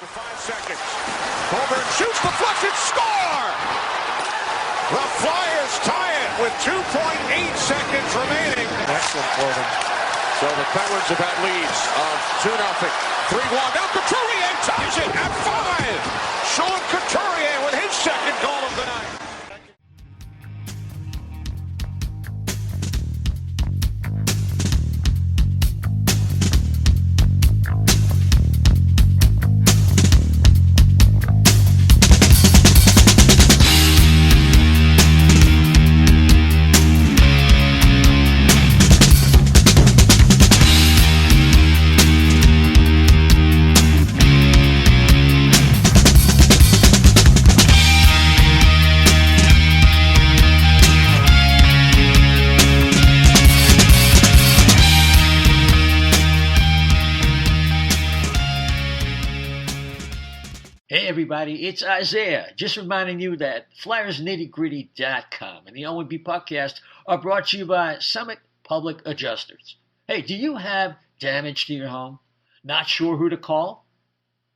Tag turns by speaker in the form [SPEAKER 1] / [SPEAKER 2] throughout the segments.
[SPEAKER 1] to 5 seconds. Colburn shoots, deflected, score! The Flyers tie it with 2.8 seconds remaining. Excellent for them. So the Penguins have had leads of 2-0. 3-1. Now Couturier ties it at 5. Sean Couturier with his second goal of the night.
[SPEAKER 2] Hey everybody, it's Isaiah. Just reminding you that FlyersNittyGritty.com and the O&B Puckcast are brought to you by Summit Public Adjusters. Hey, do you have damage to your home? Not sure who to call?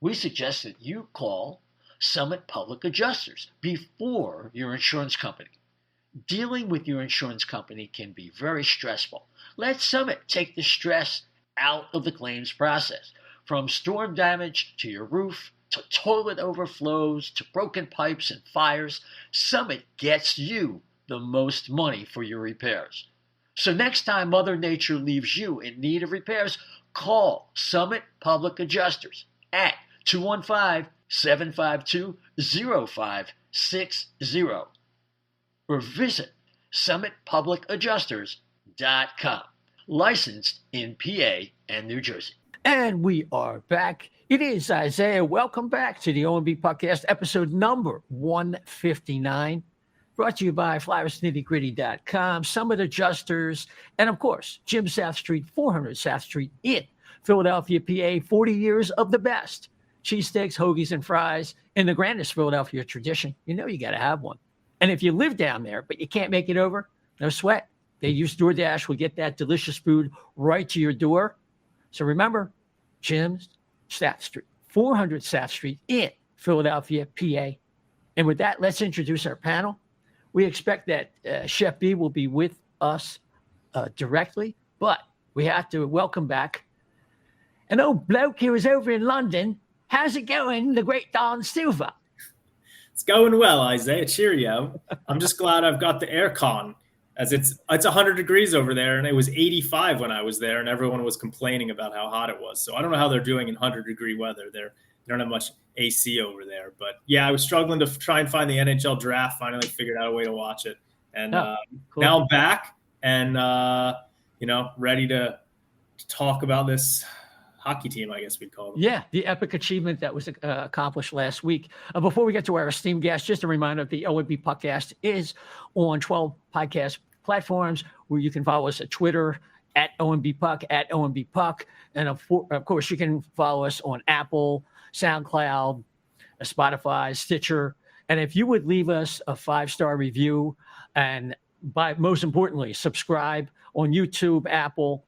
[SPEAKER 2] We suggest that you call Summit Public Adjusters before your insurance company. Dealing with your insurance company can be very stressful. Let Summit take the stress out of the claims process. From storm damage to your roof, to toilet overflows, to broken pipes and fires, Summit gets you the most money for your repairs. So next time Mother Nature leaves you in need of repairs, call Summit Public Adjusters at 215-752-0560 or visit summitpublicadjusters.com. Licensed in PA and New Jersey. And we are back. It is Isaiah. Welcome back to the O&B Puckcast, episode number 159. Brought to you by FlyersNittyGritty.com, Summit Adjusters, and of course, Jim South Street, 400 South Street in Philadelphia, PA. 40 years of the best cheesesteaks, hoagies, and fries in the grandest Philadelphia tradition. You know you got to have one. And if you live down there, but you can't make it over, no sweat. They use DoorDash. We'll get that delicious food right to your door. So remember, Jim's South Street, 400 South Street in Philadelphia, PA. And with that, let's introduce our panel. We expect that Chef B will be with us directly, but we have to welcome back an old bloke who is over in London. How's it going, the great Don Silva?
[SPEAKER 3] It's going well, Isaiah. Cheerio. I'm just glad I've got the aircon, as it's 100 degrees over there, and it was 85 when I was there, and everyone was complaining about how hot it was. So I don't know how they're doing in 100-degree weather. They don't have much AC over there. But, yeah, I was struggling to try and find the NHL draft, finally figured out a way to watch it. And
[SPEAKER 2] cool.
[SPEAKER 3] Now I'm back and, ready to talk about this hockey team, I guess we'd call them.
[SPEAKER 2] Yeah, the epic achievement that was accomplished last week. Before we get to our esteemed guest, just a reminder that the O&B Puckcast is on 12 podcast platforms where you can follow us at Twitter, at O&B Puck, at O&B Puck. And of course, you can follow us on Apple, SoundCloud, Spotify, Stitcher. And if you would leave us a 5-star review and most importantly, subscribe on YouTube, Apple,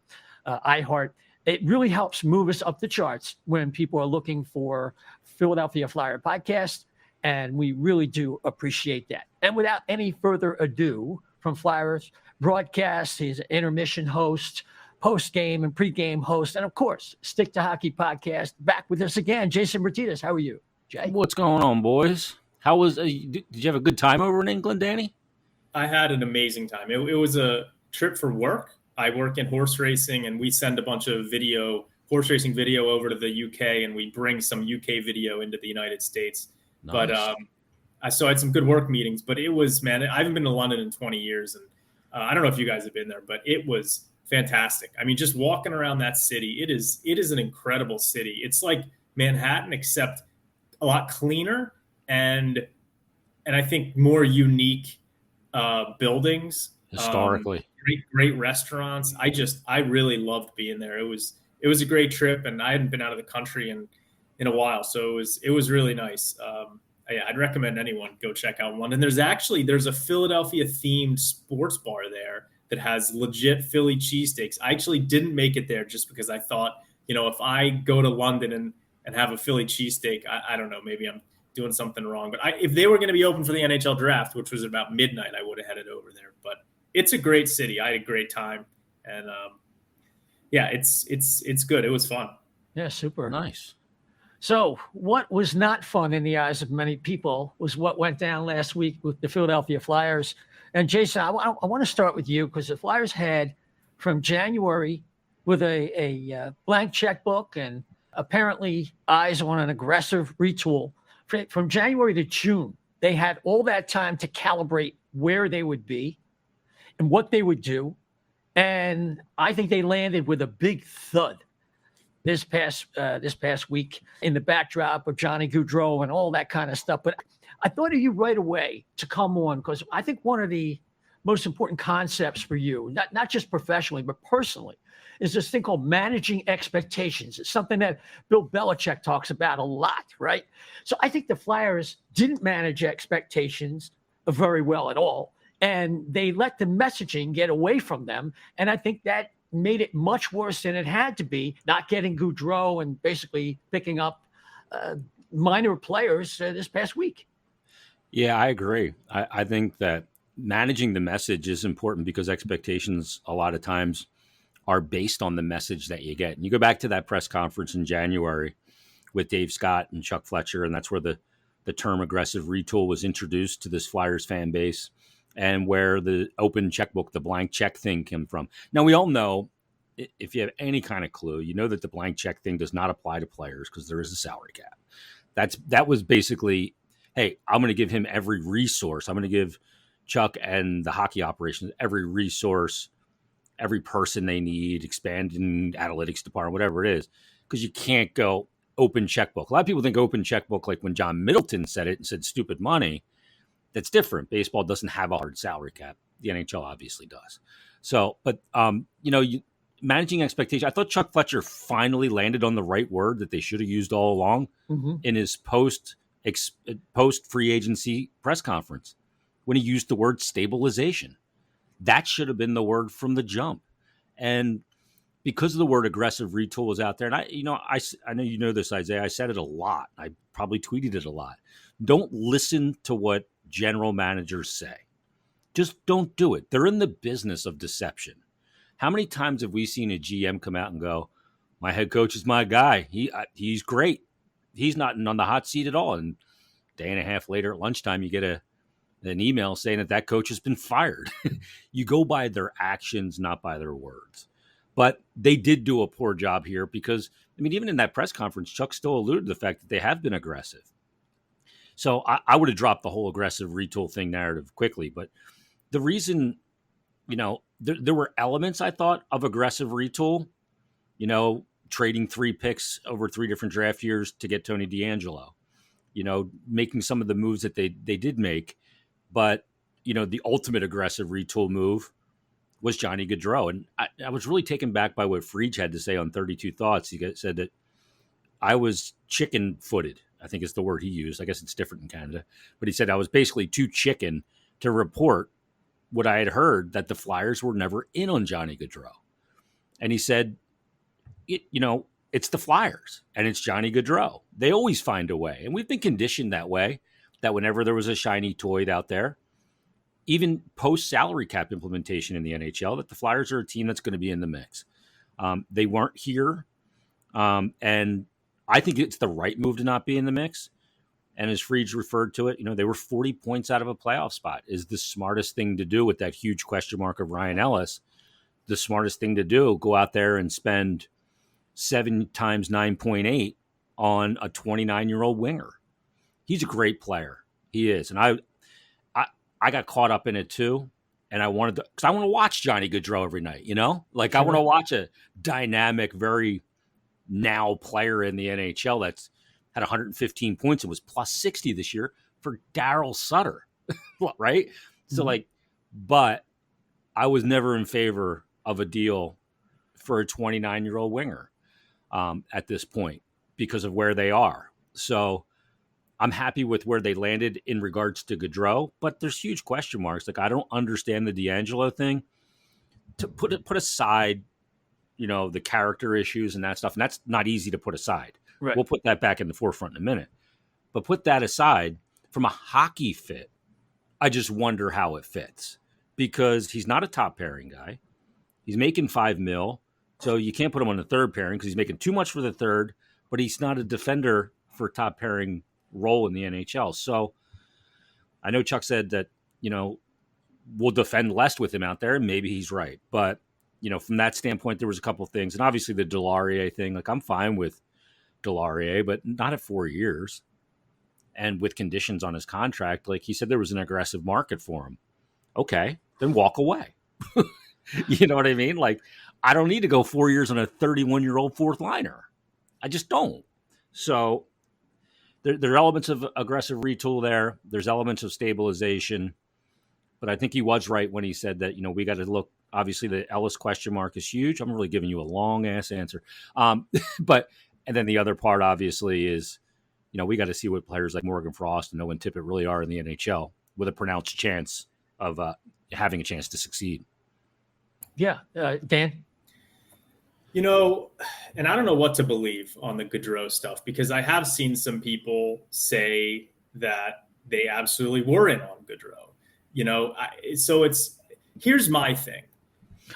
[SPEAKER 2] iHeart, it really helps move us up the charts when people are looking for Philadelphia Flyer podcast. And we really do appreciate that. And without any further ado, from Flyers broadcast, he's an intermission host, post-game and pre-game host, and of course, Stick to Hockey podcast. Back with us again, Jason Myrtetus. How are you, Jay?
[SPEAKER 4] What's going on, boys? How was? Did you have a good time over in England, Danny?
[SPEAKER 3] I had an amazing time. It was a trip for work. I work in horse racing, and we send a bunch of horse racing video over to the UK, and we bring some UK video into the United States.
[SPEAKER 4] Nice.
[SPEAKER 3] But so I had some good work meetings, but it was, man, I haven't been to London in 20 years. And I don't know if you guys have been there, but it was fantastic. I mean, just walking around that city, it is an incredible city. It's like Manhattan, except a lot cleaner and I think more unique buildings.
[SPEAKER 4] Historically.
[SPEAKER 3] Great restaurants. I really loved being there. It was a great trip, and I hadn't been out of the country in a while. So it was really nice. Yeah, I'd recommend anyone go check out London. There's a Philadelphia themed sports bar there that has legit Philly cheesesteaks. I actually didn't make it there just because I thought, if I go to London and have a Philly cheesesteak. I don't know. Maybe I'm doing something wrong. But if they were going to be open for the NHL draft, which was about midnight, I would have headed over there. But it's a great city. I had a great time. And yeah, it's good. It was fun.
[SPEAKER 2] Yeah, super.
[SPEAKER 4] Nice.
[SPEAKER 2] So what was not fun in the eyes of many people was what went down last week with the Philadelphia Flyers. And Jason, I want to start with you because the Flyers had from January with a blank checkbook and apparently eyes on an aggressive retool. From January to June, they had all that time to calibrate where they would be and what they would do. And I think they landed with a big thud this past week in the backdrop of Johnny Gaudreau and all that kind of stuff. But I thought of you right away to come on because I think one of the most important concepts for you, not just professionally, but personally, is this thing called managing expectations. It's something that Bill Belichick talks about a lot, right? So I think the Flyers didn't manage expectations very well at all. And they let the messaging get away from them. And I think that made it much worse than it had to be, not getting Gaudreau and basically picking up minor players this past week.
[SPEAKER 4] Yeah, I agree. I think that managing the message is important because expectations a lot of times are based on the message that you get. And you go back to that press conference in January with Dave Scott and Chuck Fletcher, and that's where the term aggressive retool was introduced to this Flyers fan base and where the open checkbook, the blank check thing came from. Now, we all know, if you have any kind of clue, you know that the blank check thing does not apply to players because there is a salary cap. That was basically, hey, I'm going to give him every resource. I'm going to give Chuck and the hockey operations every resource, every person they need, expanding analytics department, whatever it is, because you can't go open checkbook. A lot of people think open checkbook, like when John Middleton said it and said stupid money. That's different. Baseball doesn't have a hard salary cap. The NHL obviously does. So, but, managing expectations, I thought Chuck Fletcher finally landed on the right word that they should have used all along in his post free agency press conference when he used the word stabilization. That should have been the word from the jump. And because the word aggressive retool was out there, and I know you know this, Isaiah, I said it a lot. I probably tweeted it a lot. Don't listen to what general managers say. Just don't do it. They're in the business of deception. How many times have we seen a GM come out and go, my head coach is my guy. He's great. He's not on the hot seat at all. And a day and a half later at lunchtime, you get an email saying that coach has been fired. You go by their actions, not by their words. But they did do a poor job here because, even in that press conference, Chuck still alluded to the fact that they have been aggressive. So I would have dropped the whole aggressive retool thing narrative quickly. But the reason, there were elements, I thought, of aggressive retool, trading 3 picks over 3 different draft years to get Tony DeAngelo, making some of the moves that they did make. But, the ultimate aggressive retool move was Johnny Gaudreau. And I was really taken back by what Friedge had to say on 32 Thoughts. He said that I was chicken-footed, I think is the word he used. I guess it's different in Canada. But he said I was basically too chicken to report what I had heard, that the Flyers were never in on Johnny Gaudreau. And he said, it's the Flyers and it's Johnny Gaudreau. They always find a way. And we've been conditioned that way, that whenever there was a shiny toy out there, even post-salary cap implementation in the NHL, that the Flyers are a team that's going to be in the mix. They weren't here. And I think it's the right move to not be in the mix. And as Friedge referred to it, they were 40 points out of a playoff spot. Is the smartest thing to do with that huge question mark of Ryan Ellis? The smartest thing to do, go out there and spend 7 times 9.8 on a 29-year-old winger. He's a great player. He is. And I got caught up in it too. And I wanted to, because I want to watch Johnny Gaudreau every night, Like I want to watch a dynamic, very now player in the NHL that's had 115 points and was plus 60 this year for Daryl Sutter, right? So but I was never in favor of a deal for a 29-year-old winger at this point because of where they are. So I'm happy with where they landed in regards to Gaudreau, but there's huge question marks. I don't understand the DeAngelo thing. To put aside, the character issues and that stuff, and that's not easy to put aside.
[SPEAKER 2] Right.
[SPEAKER 4] We'll put that back in the forefront in a minute. But put that aside, from a hockey fit, I just wonder how it fits because he's not a top pairing guy. He's making $5 million, so you can't put him on the third pairing because he's making too much for the third, but he's not a defender for a top pairing role in the NHL. So I know Chuck said that, we'll defend less with him out there, and maybe he's right. But, from that standpoint, there was a couple of things. And obviously the Deslauriers thing, like I'm fine with Deslauriers, but not at 4 years. And with conditions on his contract, like he said, there was an aggressive market for him. Okay, then walk away. You know what I mean? Like, I don't need to go 4 years on a 31-year-old fourth liner. I just don't. So there are elements of aggressive retool there. There's elements of stabilization. But I think he was right when he said that, we got to look. Obviously, the Ellis question mark is huge. I'm really giving you a long-ass answer. And then the other part, obviously, is, we got to see what players like Morgan Frost and Owen Tippett really are in the NHL with a pronounced chance of having a chance to succeed.
[SPEAKER 2] Yeah. Dan?
[SPEAKER 3] And I don't know what to believe on the Gaudreau stuff because I have seen some people say that they absolutely were in on Gaudreau. Here's my thing.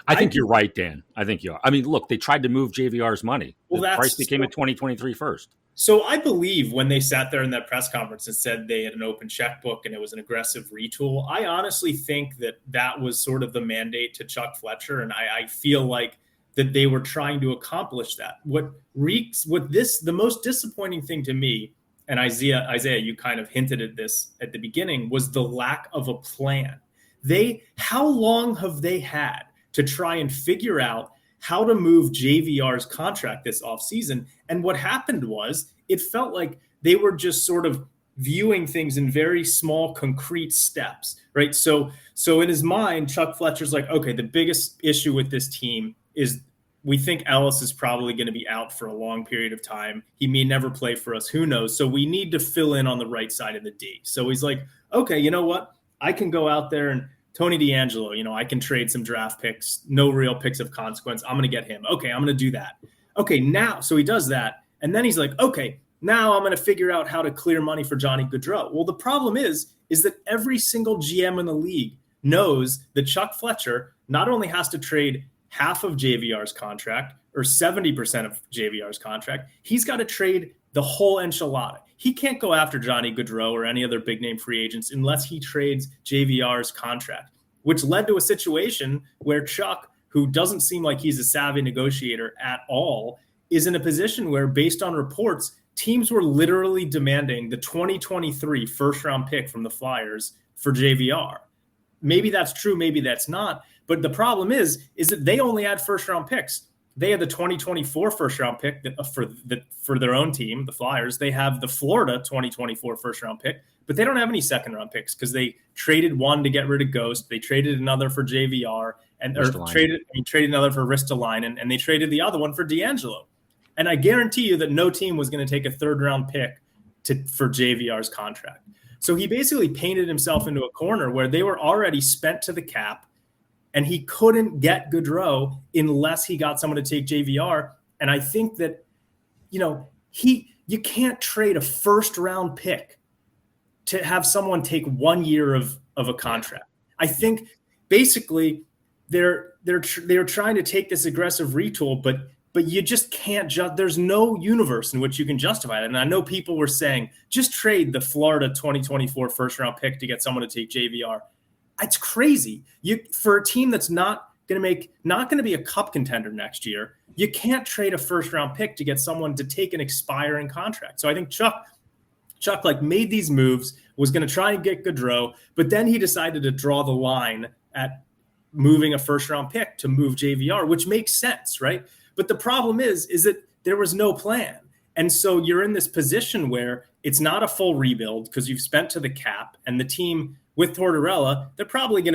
[SPEAKER 4] I think you're right, Dan. I think you are. I mean, look, they tried to move JVR's money. The price became a 2023 first.
[SPEAKER 3] So I believe when they sat there in that press conference and said they had an open checkbook and it was an aggressive retool, I honestly think that was sort of the mandate to Chuck Fletcher. And I feel like that they were trying to accomplish that. The most disappointing thing to me, and Isaiah, you kind of hinted at this at the beginning, was the lack of a plan. How long have they had to try and figure out how to move JVR's contract this offseason? And what happened was it felt like they were just sort of viewing things in very small, concrete steps, right? So in his mind, Chuck Fletcher's like, okay, the biggest issue with this team is we think Ellis is probably going to be out for a long period of time. He may never play for us. Who knows? So we need to fill in on the right side of the D. So he's like, okay, you know what? I can go out there and Tony DeAngelo, I can trade some draft picks, no real picks of consequence. I'm going to get him. Okay, I'm going to do that. Okay, now, so he does that. And then he's like, okay, now I'm going to figure out how to clear money for Johnny Gaudreau. Well, the problem is that every single GM in the league knows that Chuck Fletcher not only has to trade half of JVR's contract or 70% of JVR's contract, he's got to trade the whole enchilada. He can't go after Johnny Gaudreau or any other big name free agents unless he trades JVR's contract, which led to a situation where Chuck, who doesn't seem like he's a savvy negotiator at all, is in a position where, based on reports, teams were literally demanding the 2023 first round pick from the Flyers for JVR. Maybe that's true, maybe that's not. But the problem is that they only had first round picks. They had the 2024 first round pick for their own team, the Flyers. They have the Florida 2024 first round pick, but they don't have any second round picks because they traded one to get rid of Ghost. They traded another for JVR and traded another for Ristolainen, and they traded the other one for DeAngelo. And I guarantee you that no team was going to take a third round pick for JVR's contract. So he basically painted himself into a corner where they were already spent to the cap. And he couldn't get Gaudreau unless he got someone to take JVR. And I think that, you can't trade a first round pick to have someone take 1 year of a contract. I think basically they're trying to take this aggressive retool, but you just can't there's no universe in which you can justify it. And I know people were saying, just trade the Florida 2024 first round pick to get someone to take JVR. It's crazy. For a team that's not going to be a cup contender next year, you can't trade a first round pick to get someone to take an expiring contract. So I think Chuck made these moves, was going to try and get Gaudreau, but then he decided to draw the line at moving a first round pick to move JVR, which makes sense, right? But the problem is that there was no plan. And so you're in this position where it's not a full rebuild because you've spent to the cap, and the team with Tortorella, they're probably not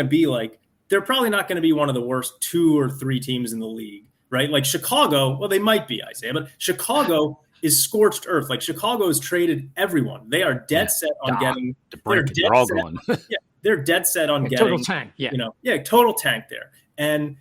[SPEAKER 3] going to be one of the worst 2 or 3 teams in the league, right? Like Chicago, well, they might be, Isaiah, but Chicago is scorched earth. Like Chicago has traded everyone. They are dead set on getting. They're dead set on getting
[SPEAKER 2] total tank. Yeah,
[SPEAKER 3] total tank there. And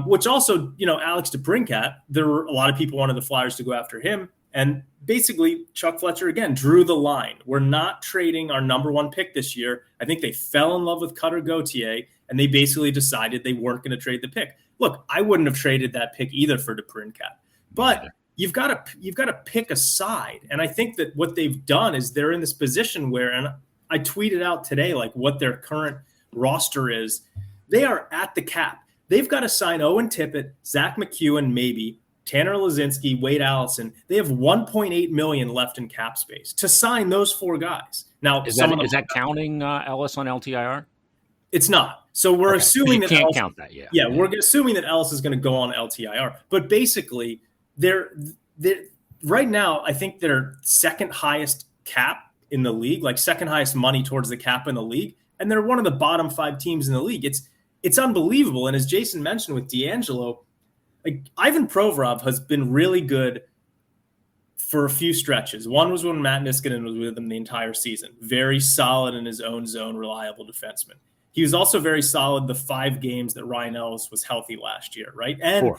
[SPEAKER 3] which also, Alex DeBrincat, there were a lot of people wanted the Flyers to go after him. And basically, Chuck Fletcher, again, drew the line. We're not trading our number one pick this year. I think they fell in love with Cutter Gauthier, and they basically decided they weren't going to trade the pick. Look, I wouldn't have traded that pick either for DeBrincat. But you've got to pick a side. And I think that what they've done is they're in this position where, and I tweeted out today, like what their current roster is. They are at the cap. They've got to sign Owen Tippett, Zach McEwen, maybe Tanner Lazinski, Wade Allison. They have $1.8 million left in cap space to sign those four guys. Now,
[SPEAKER 4] is that counting Ellis on LTIR?
[SPEAKER 3] It's not. So we're assuming that
[SPEAKER 4] can't count that. Yeah.
[SPEAKER 3] Yeah, we're assuming that Ellis is going to go on LTIR. But basically, they're right now, I think they're second highest cap in the league, like second highest money towards the cap in the league, and they're one of the bottom 5 teams in the league. It's unbelievable. And as Jason mentioned with D'Angelo, like Ivan Provorov has been really good for a few stretches. One was when Matt Niskanen was with him the entire season. Very solid in his own zone, reliable defenseman. He was also very solid the 5 games that Ryan Ellis was healthy last year, right? And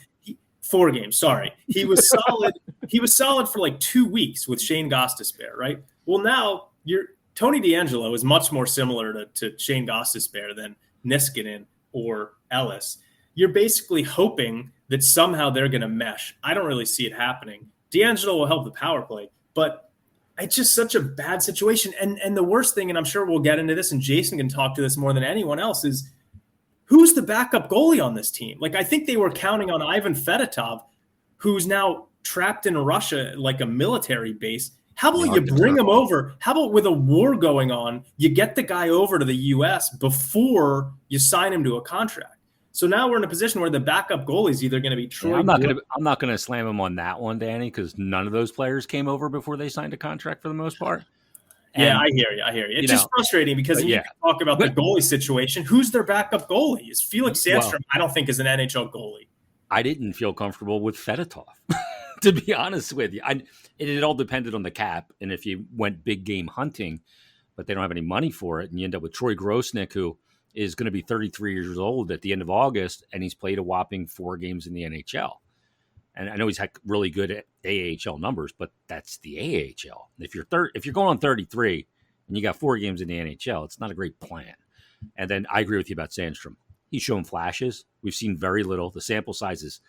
[SPEAKER 3] 4 games, sorry. He was solid. He was solid for like 2 weeks with Shane Gostisbehere, right? Well, now Tony D'Angelo is much more similar to Shane Gostisbehere than Niskanen or Ellis. You're basically hoping that somehow they're going to mesh. I don't really see it happening. D'Angelo will help the power play, but it's just such a bad situation. And the worst thing, and I'm sure we'll get into this, and Jason can talk to this more than anyone else, is who's the backup goalie on this team? Like, I think they were counting on Ivan Fedotov, who's now trapped in Russia like a military base. How about you bring him over? How about with a war going on, you get the guy over to the U.S. before you sign him to a contract? So now we're in a position where the backup goalie is either going to be Troy.
[SPEAKER 4] Yeah, I'm not going to slam him on that one, Danny, because none of those players came over before they signed a contract for the most part.
[SPEAKER 3] And, I hear you. It's just frustrating because you can talk about the goalie situation. Who's their backup goalie? Is Felix Sandstrom? I don't think is an NHL goalie.
[SPEAKER 4] I didn't feel comfortable with Fedotov, to be honest with you. It all depended on the cap, and if you went big game hunting, but they don't have any money for it, and you end up with Troy Grosnick, who is going to be 33 years old at the end of August, and he's played a whopping 4 games in the NHL. And I know he's had really good AHL numbers, but that's the AHL. If you're going on 33 and you got 4 games in the NHL, it's not a great plan. And then I agree with you about Sandstrom. He's shown flashes. We've seen very little. The sample size is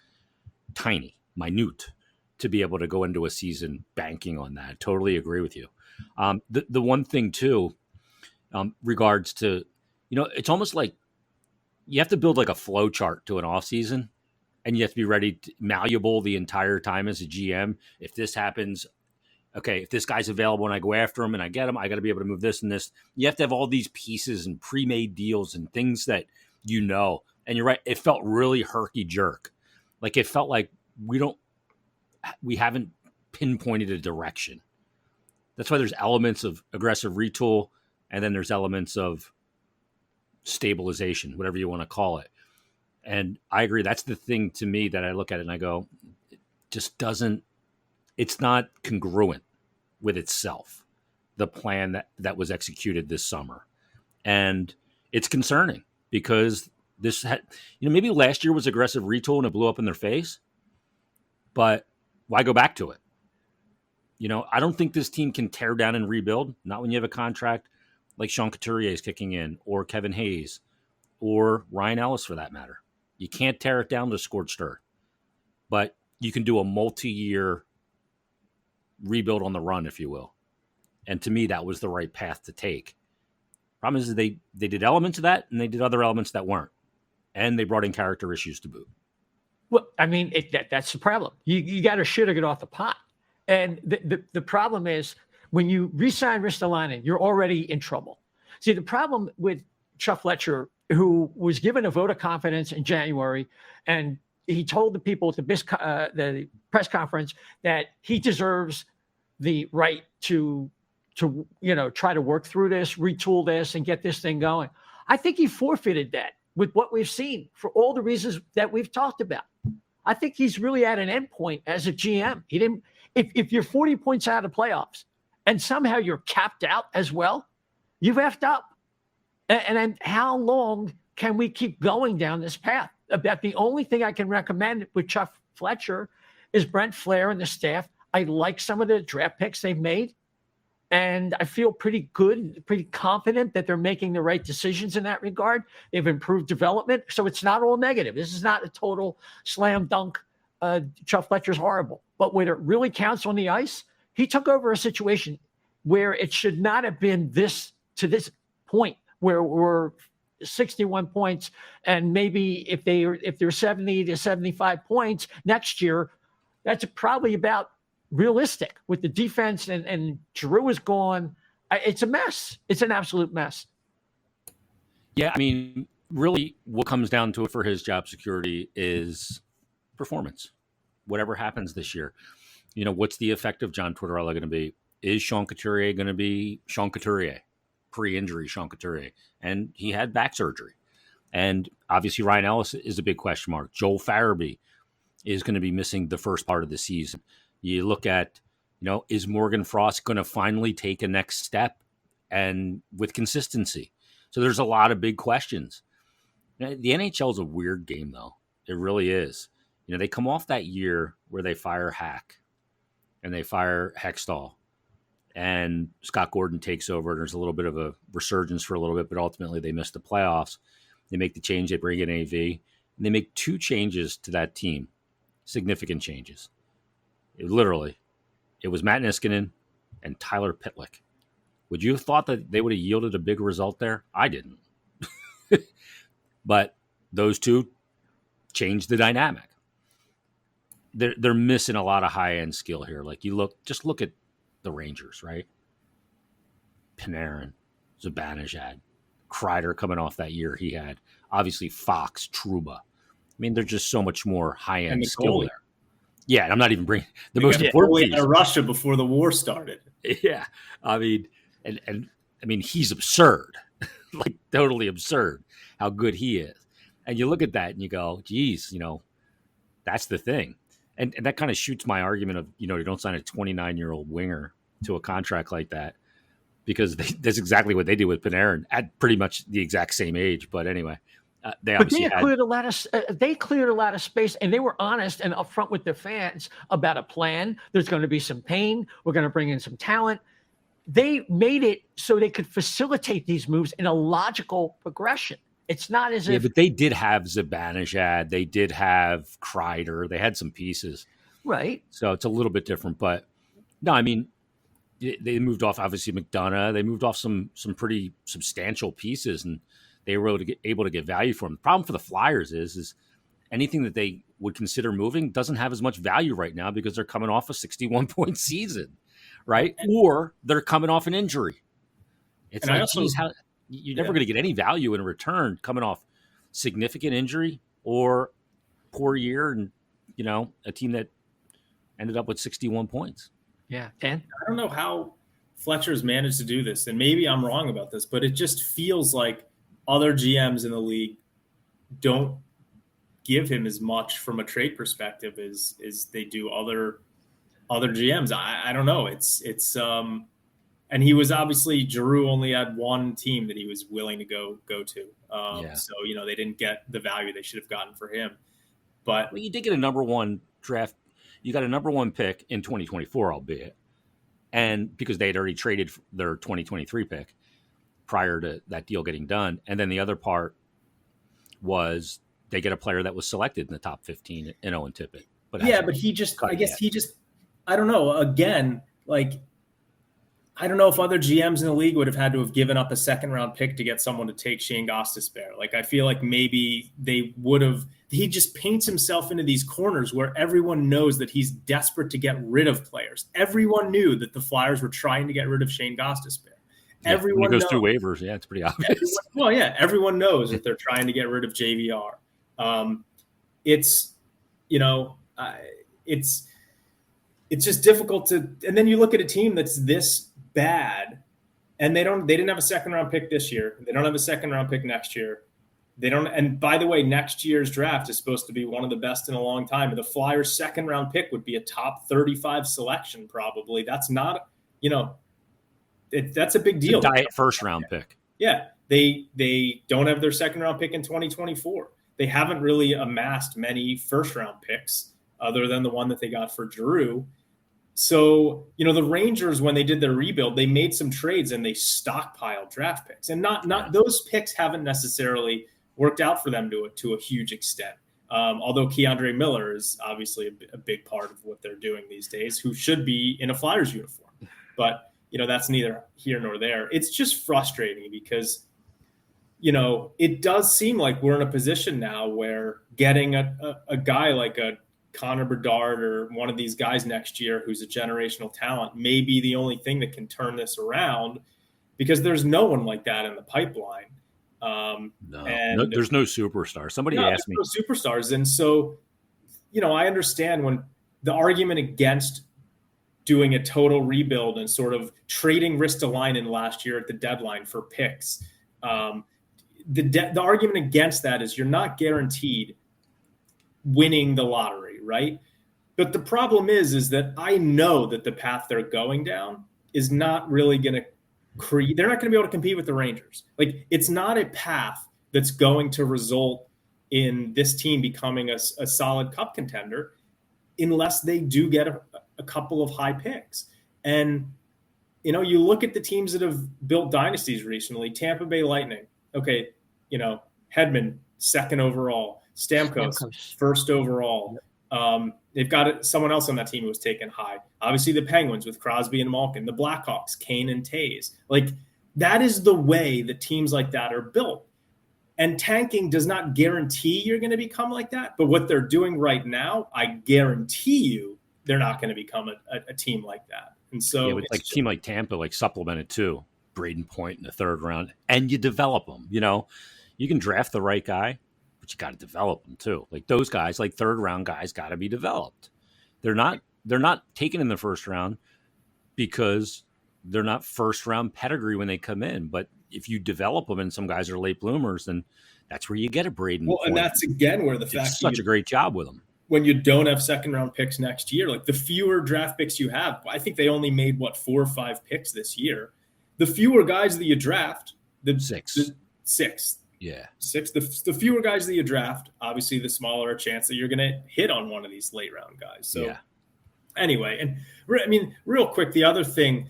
[SPEAKER 4] tiny, minute, to be able to go into a season banking on that. Totally agree with you. The one thing too, regards to, it's almost like you have to build like a flow chart to an off season, and you have to be ready, malleable the entire time as a GM. If this happens, okay, if this guy's available and I go after him and I get him, I got to be able to move this and this. You have to have all these pieces and pre-made deals and things that and you're right. It felt really herky-jerk. Like it felt like we haven't pinpointed a direction. That's why there's elements of aggressive retool, and then there's elements of stabilization, whatever you want to call it. And I agree. That's the thing to me that I look at it and I go, it just doesn't, it's not congruent with itself, the plan that was executed this summer. And it's concerning because this had, maybe last year was aggressive retool and it blew up in their face, but why go back to it? I don't think this team can tear down and rebuild. Not when you have a contract like Sean Couturier is kicking in, or Kevin Hayes, or Ryan Ellis for that matter. You can't tear it down to scorched earth, but you can do a multi-year rebuild on the run, if you will. And to me, that was the right path to take. Problem is they did elements of that, and they did other elements that weren't. And they brought in character issues to boot.
[SPEAKER 2] Well, I mean, that's the problem. You got to shit or get off the pot. And the problem is when you re-sign Ristolainen, you're already in trouble. See, the problem with Chuck Fletcher, who was given a vote of confidence in January, and he told the people at the press conference that he deserves the right to try to work through this, retool this, and get this thing going. I think he forfeited that with what we've seen for all the reasons that we've talked about. I think he's really at an end point as a GM. He didn't. If you're 40 points out of playoffs and somehow you're capped out as well, you've effed up. And then how long can we keep going down this path? About the only thing I can recommend with Chuck Fletcher is Brent Flair and the staff. I like some of the draft picks they've made. And I feel pretty good, pretty confident that they're making the right decisions in that regard. They've improved development. So it's not all negative. This is not a total slam dunk. Chuck Fletcher's horrible. But when it really counts on the ice, he took over a situation where it should not have been this point where we're 61 points. And maybe if they're 70 to 75 points next year, that's probably about realistic with the defense and Giroux is gone. It's a mess. It's an absolute mess.
[SPEAKER 4] Yeah. I mean, really what comes down to it for his job security is performance. Whatever happens this year, what's the effect of John Tortorella going to be? Is Sean Couturier going to be Sean Couturier, pre-injury Sean Couturier? And he had back surgery. And obviously Ryan Ellis is a big question mark. Joel Farabee is going to be missing the first part of the season. You look at, is Morgan Frost going to finally take a next step and with consistency? So there's a lot of big questions. The NHL is a weird game, though. It really is. They come off that year where they fire Hack and they fire Hextall and Scott Gordon takes over. There's a little bit of a resurgence for a little bit, but ultimately they miss the playoffs. They make the change. They bring in AV and they make 2 changes to that team, significant changes. It was Matt Niskanen and Tyler Pitlick. Would you have thought that they would have yielded a big result there? I didn't. But those 2 changed the dynamic. They're missing a lot of high-end skill here. Like just look at the Rangers, right? Panarin, Zibanejad, Kreider coming off that year he had. Obviously Fox, Trouba. I mean, there's just so much more high-end skill there. Yeah, and I'm not even bringing the most important piece.
[SPEAKER 3] Russia before the war started.
[SPEAKER 4] Yeah, I mean, and I mean, he's absurd, like totally absurd how good he is. And you look at that and you go, geez, that's the thing. And that kind of shoots my argument of, you don't sign a 29-year-old winger to a contract like that because that's exactly what they did with Panarin at pretty much the exact same age. But anyway. They
[SPEAKER 2] cleared a lot of space, and they were honest and upfront with their fans about a plan. There's going to be some pain. We're going to bring in some talent. They made it so they could facilitate these moves in a logical progression. It's not as if...
[SPEAKER 4] but they did have Zibanejad. They did have Kreider. They had some pieces.
[SPEAKER 2] Right.
[SPEAKER 4] So it's a little bit different. But, no, I mean, they moved off, obviously, McDonough. They moved off some pretty substantial pieces, and they were able to get value for them. The problem for the Flyers is anything that they would consider moving doesn't have as much value right now because they're coming off a 61-point season, right? Or they're coming off an injury. It's you're never going to get any value in return coming off significant injury or poor year and, a team that ended up with 61 points.
[SPEAKER 2] Yeah, Dan?
[SPEAKER 3] I don't know how Fletcher's managed to do this, and maybe I'm wrong about this, but it just feels like other GMs in the league don't give him as much from a trade perspective as they do other GMs. I don't know. It's and he was obviously Giroux only had one team that he was willing to go to. So, they didn't get the value they should have gotten for him. But
[SPEAKER 4] you did get a number 1 draft. You got a number 1 pick in 2024, albeit. And because they had already traded their 2023 pick prior to that deal getting done. And then the other part was they get a player that was selected in the top 15 in Owen Tippett. But I don't know. Again,
[SPEAKER 3] I don't know if other GMs in the league would have had to have given up a 2nd-round pick to get someone to take Shane Gostisbehere. I feel like maybe they would have. He just paints himself into these corners where everyone knows that he's desperate to get rid of players. Everyone knew that the Flyers were trying to get rid of Shane Gostisbehere.
[SPEAKER 4] Yeah, everyone goes through waivers. Yeah, it's pretty obvious.
[SPEAKER 3] Everyone knows that they're trying to get rid of JVR. It's just difficult to. And then you look at a team that's this bad, and they didn't have a 2nd-round pick this year. They don't have a 2nd-round pick next year. They don't. And by the way, next year's draft is supposed to be one of the best in a long time. The Flyers' 2nd-round pick would be a top 35 selection, probably. That's not, that's a big deal.
[SPEAKER 4] It's a diet 1st-round pick.
[SPEAKER 3] Yeah, they don't have their 2nd-round pick in 2024. They haven't really amassed many 1st-round picks other than the one that they got for Giroux. So, the Rangers, when they did their rebuild, they made some trades and they stockpiled draft picks, and not those picks haven't necessarily worked out for them to a huge extent. Although Keandre Miller is obviously a big part of what they're doing these days, who should be in a Flyers uniform. But, that's neither here nor there. It's just frustrating because, it does seem like we're in a position now where getting a guy like a Connor Bedard or one of these guys next year who's a generational talent may be the only thing that can turn this around, because there's no one like that in the pipeline.
[SPEAKER 4] There's no superstar. Somebody asked me.
[SPEAKER 3] No superstars. And so, I understand when the argument against doing a total rebuild and sort of trading Ristolainen last year at the deadline for picks. The argument against that is you're not guaranteed winning the lottery, right? But the problem is that I know that the path they're going down is not really going to create. They're not going to be able to compete with the Rangers. Like, it's not a path that's going to result in this team becoming a solid cup contender unless they do get a couple of high picks. And, you look at the teams that have built dynasties recently, Tampa Bay Lightning. Okay. Hedman, second overall, Stamkos, first overall. They've got someone else on that team who was taken high. Obviously the Penguins with Crosby and Malkin, the Blackhawks, Kane and Taves. Like, that is the way that teams like that are built. And tanking does not guarantee you're going to become like that. But what they're doing right now, I guarantee you they're not going to become a team like that. And so
[SPEAKER 4] with a team like Tampa, like supplemented too, Braden Point in the third round, and you develop them. You can draft the right guy, but you got to develop them too. Like, those guys, like third round guys, got to be developed. They're not taken in the first round because they're not first round pedigree when they come in. But if you develop them and some guys are late bloomers, then that's where you get a Braden.
[SPEAKER 3] Well,
[SPEAKER 4] Point.
[SPEAKER 3] And that's again where the fact
[SPEAKER 4] such a great job with them.
[SPEAKER 3] When you don't have second round picks next year, like the fewer draft picks you have, I think they only made 4 or 5 picks this year. The fewer guys that you draft, six.
[SPEAKER 4] Yeah.
[SPEAKER 3] 6. The fewer guys that you draft, obviously the smaller a chance that you're going to hit on one of these late round guys. So anyway, and real quick, the other thing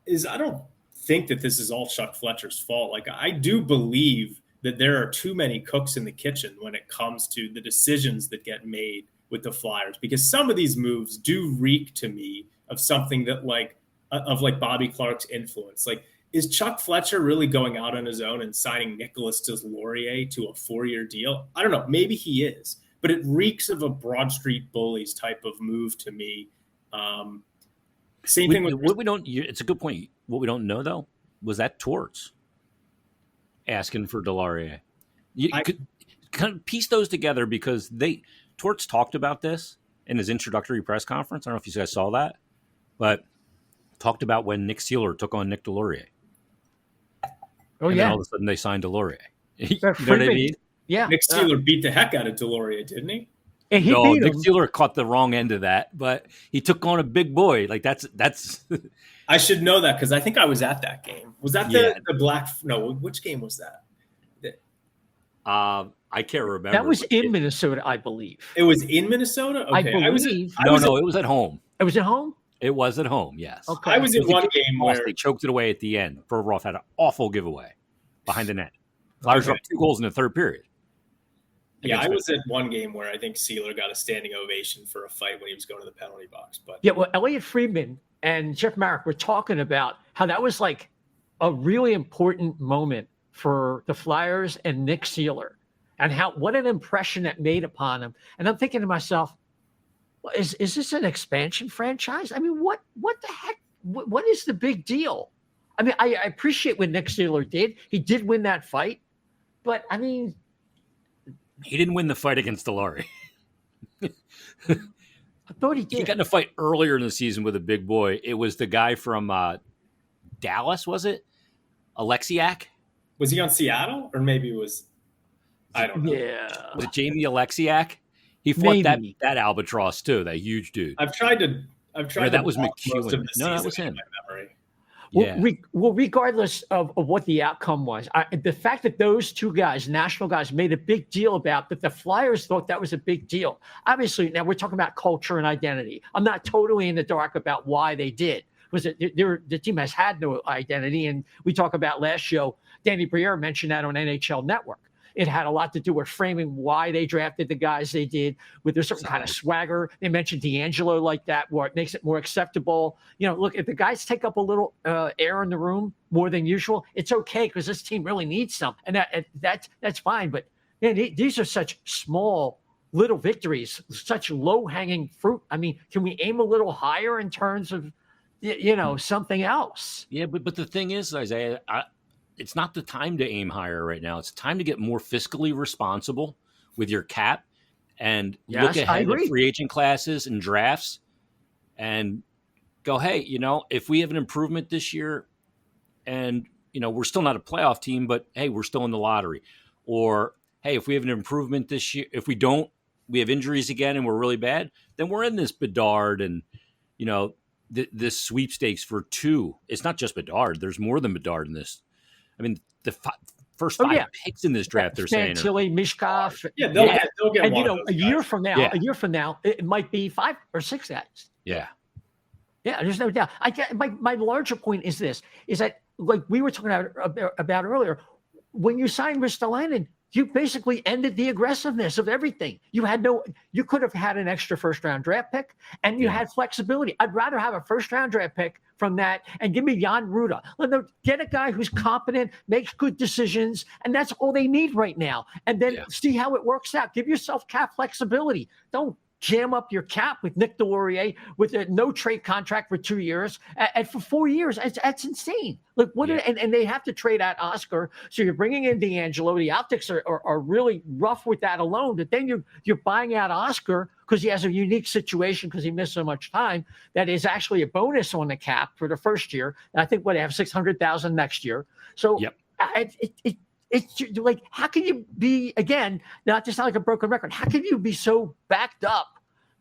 [SPEAKER 3] is I don't think that this is all Chuck Fletcher's fault. Like, I do believe that there are too many cooks in the kitchen when it comes to the decisions that get made with the Flyers, because some of these moves do reek to me of something that like Bobby Clarke's influence. Like, is Chuck Fletcher really going out on his own and signing Nic Deslauriers to a 4-year deal? I don't know. Maybe he is, but it reeks of a Broad Street Bullies type of move to me. Same thing with
[SPEAKER 4] what we don't. It's a good point. What we don't know though was that Torts asking for Deslauriers. You could kind of piece those together because Torts talked about this in his introductory press conference. I don't know if you guys saw that, but talked about when Nick Sealer took on Nic Deslauriers.
[SPEAKER 2] Oh,
[SPEAKER 4] and
[SPEAKER 2] yeah.
[SPEAKER 4] then all of a sudden they signed Deslauriers. You know what I mean?
[SPEAKER 2] Yeah.
[SPEAKER 3] Nick Sealer beat the heck out of Deslauriers, didn't he?
[SPEAKER 2] And
[SPEAKER 4] Nick Sealer caught the wrong end of that, but he took on a big boy. Like, that's.
[SPEAKER 3] I should know that because I think I was at that game. Was that the Black? No, which game was that?
[SPEAKER 4] I can't remember.
[SPEAKER 2] That was in Minnesota, I believe.
[SPEAKER 3] It was in Minnesota? Okay.
[SPEAKER 2] I believe.
[SPEAKER 4] It was at home.
[SPEAKER 2] It was at home?
[SPEAKER 4] It was at home, yes.
[SPEAKER 2] Okay.
[SPEAKER 3] I was in one game where
[SPEAKER 4] they choked it away at the end. Provorov had an awful giveaway behind the net. Flyers were up 2 goals in the third period.
[SPEAKER 3] Yeah, I was at one game where I think Sealer got a standing ovation for a fight when he was going to the penalty box. But
[SPEAKER 2] yeah, well, Elliot Friedman and Jeff Marek were talking about how that was like a really important moment for the Flyers and Nick Sealer, and what an impression that made upon him. And I'm thinking to myself, well, is this an expansion franchise? I mean, what the heck? What is the big deal? I mean, I appreciate what Nick Sealer did. He did win that fight, but I mean,
[SPEAKER 4] he didn't win the fight against Deslauriers.
[SPEAKER 2] I thought he did.
[SPEAKER 4] He got in a fight earlier in the season with a big boy. It was the guy from Dallas, was it? Alexiak?
[SPEAKER 3] Was he on Seattle? Or maybe it was, I don't know.
[SPEAKER 2] Yeah.
[SPEAKER 4] Was it Jamie Alexiak? He fought that albatross too, that huge dude.
[SPEAKER 3] I've tried
[SPEAKER 4] that was McEwen.
[SPEAKER 3] No,
[SPEAKER 4] that was him. Yeah.
[SPEAKER 2] Regardless of what the outcome was, the fact that those two guys, national guys, made a big deal about that, the Flyers thought that was a big deal. Obviously, now we're talking about culture and identity. I'm not totally in the dark about why they did. Was it the team has had no identity, and we talk about last show. Danny Briere mentioned that on NHL Network. It had a lot to do with framing why they drafted the guys they did, with a certain kind of swagger. They mentioned D'Angelo like that, where it makes it more acceptable. Look, if the guys take up a little air in the room more than usual, it's okay because this team really needs some, and that's fine. But man, these are such small, little victories, such low-hanging fruit. I mean, can we aim a little higher in terms of, something else?
[SPEAKER 4] Yeah, but the thing is, Isaiah, it's not the time to aim higher right now. It's time to get more fiscally responsible with your cap and look ahead at free agent classes and drafts and go, hey, if we have an improvement this year and, we're still not a playoff team, but hey, we're still in the lottery. Or, hey, if we have an improvement this year, if we don't, we have injuries again and we're really bad, then we're in this Bedard and, this sweepstakes for two. It's not just Bedard. There's more than Bedard in this. I mean, the first five picks in this draft, they're saying.
[SPEAKER 2] Chile, Mishkov.
[SPEAKER 3] Yeah, they'll get
[SPEAKER 2] and,
[SPEAKER 3] one of those
[SPEAKER 2] a year from now, it might be 5 or 6 guys.
[SPEAKER 4] Yeah.
[SPEAKER 2] Yeah, there's no doubt. My larger point is this, is that, like we were talking about earlier, when you signed Ristolainen, you basically ended the aggressiveness of everything. You could have had an extra first-round draft pick, and you had flexibility. I'd rather have a first-round draft pick from that and give me Jan Ruda. Let them get a guy who's competent, makes good decisions, and that's all they need right now. And then see how it works out. Give yourself cap flexibility. Don't jam up your cap with Nic Deslauriers with a no trade contract for 2 years and for 4 years. That's insane. Look, and they have to trade out Oskar. So you're bringing in D'Angelo. The optics are really rough with that alone. But then you're buying out Oskar because he has a unique situation because he missed so much time. That is actually a bonus on the cap for the first year. And I think they have $600,000 next year. So it's like, how can you be, again, not to sound like a broken record, how can you be so backed up?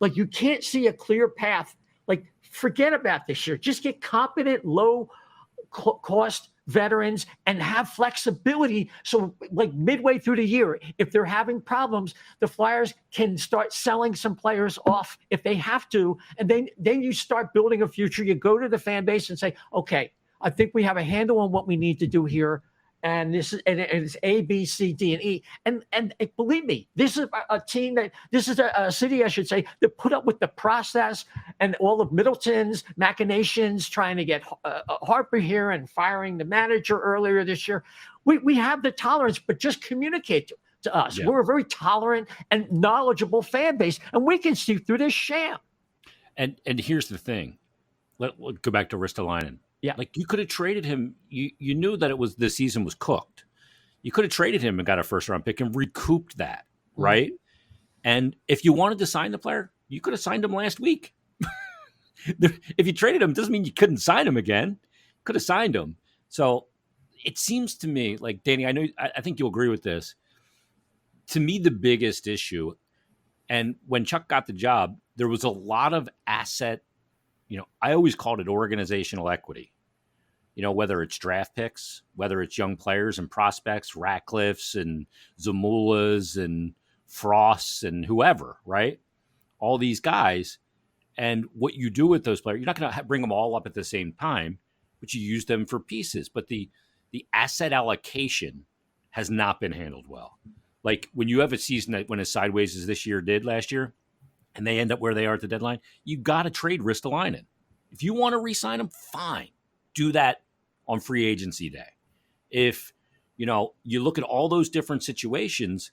[SPEAKER 2] Like, you can't see a clear path. Like, forget about this year. Just get competent, low-cost veterans and have flexibility. So, like, midway through the year, if they're having problems, the Flyers can start selling some players off if they have to. And then you start building a future. You go to the fan base and say, okay, I think we have a handle on what we need to do here. And it's A, B, C, D, and E. And believe me, this is a team this is a city, I should say, that put up with the process and all of Middleton's machinations, trying to get Harper here and firing the manager earlier this year. We have the tolerance, but just communicate to us. Yeah. We're a very tolerant and knowledgeable fan base, and we can see through this sham.
[SPEAKER 4] And here's the thing. Let's go back to Ristolainen.
[SPEAKER 2] Yeah.
[SPEAKER 4] Like, you could have traded him. You knew that the season was cooked. You could have traded him and got a first-round pick and recouped that, right? Mm-hmm. And if you wanted to sign the player, you could have signed him last week. If you traded him, doesn't mean you couldn't sign him again. Could have signed him. So it seems to me, like, Danny, I think you'll agree with this. To me, the biggest issue, and when Chuck got the job, there was a lot of asset. I always called it organizational equity. Whether it's draft picks, whether it's young players and prospects, Ratcliffes and Zamulas and Frosts and whoever, right? All these guys. And what you do with those players, you're not going to bring them all up at the same time, but you use them for pieces. But the asset allocation has not been handled well. Like, when you have a season that went as sideways as this year did last year, and they end up where they are at the deadline, you got to trade Ristolainen. If you want to re-sign him, fine. Do that on free agency day. If, you look at all those different situations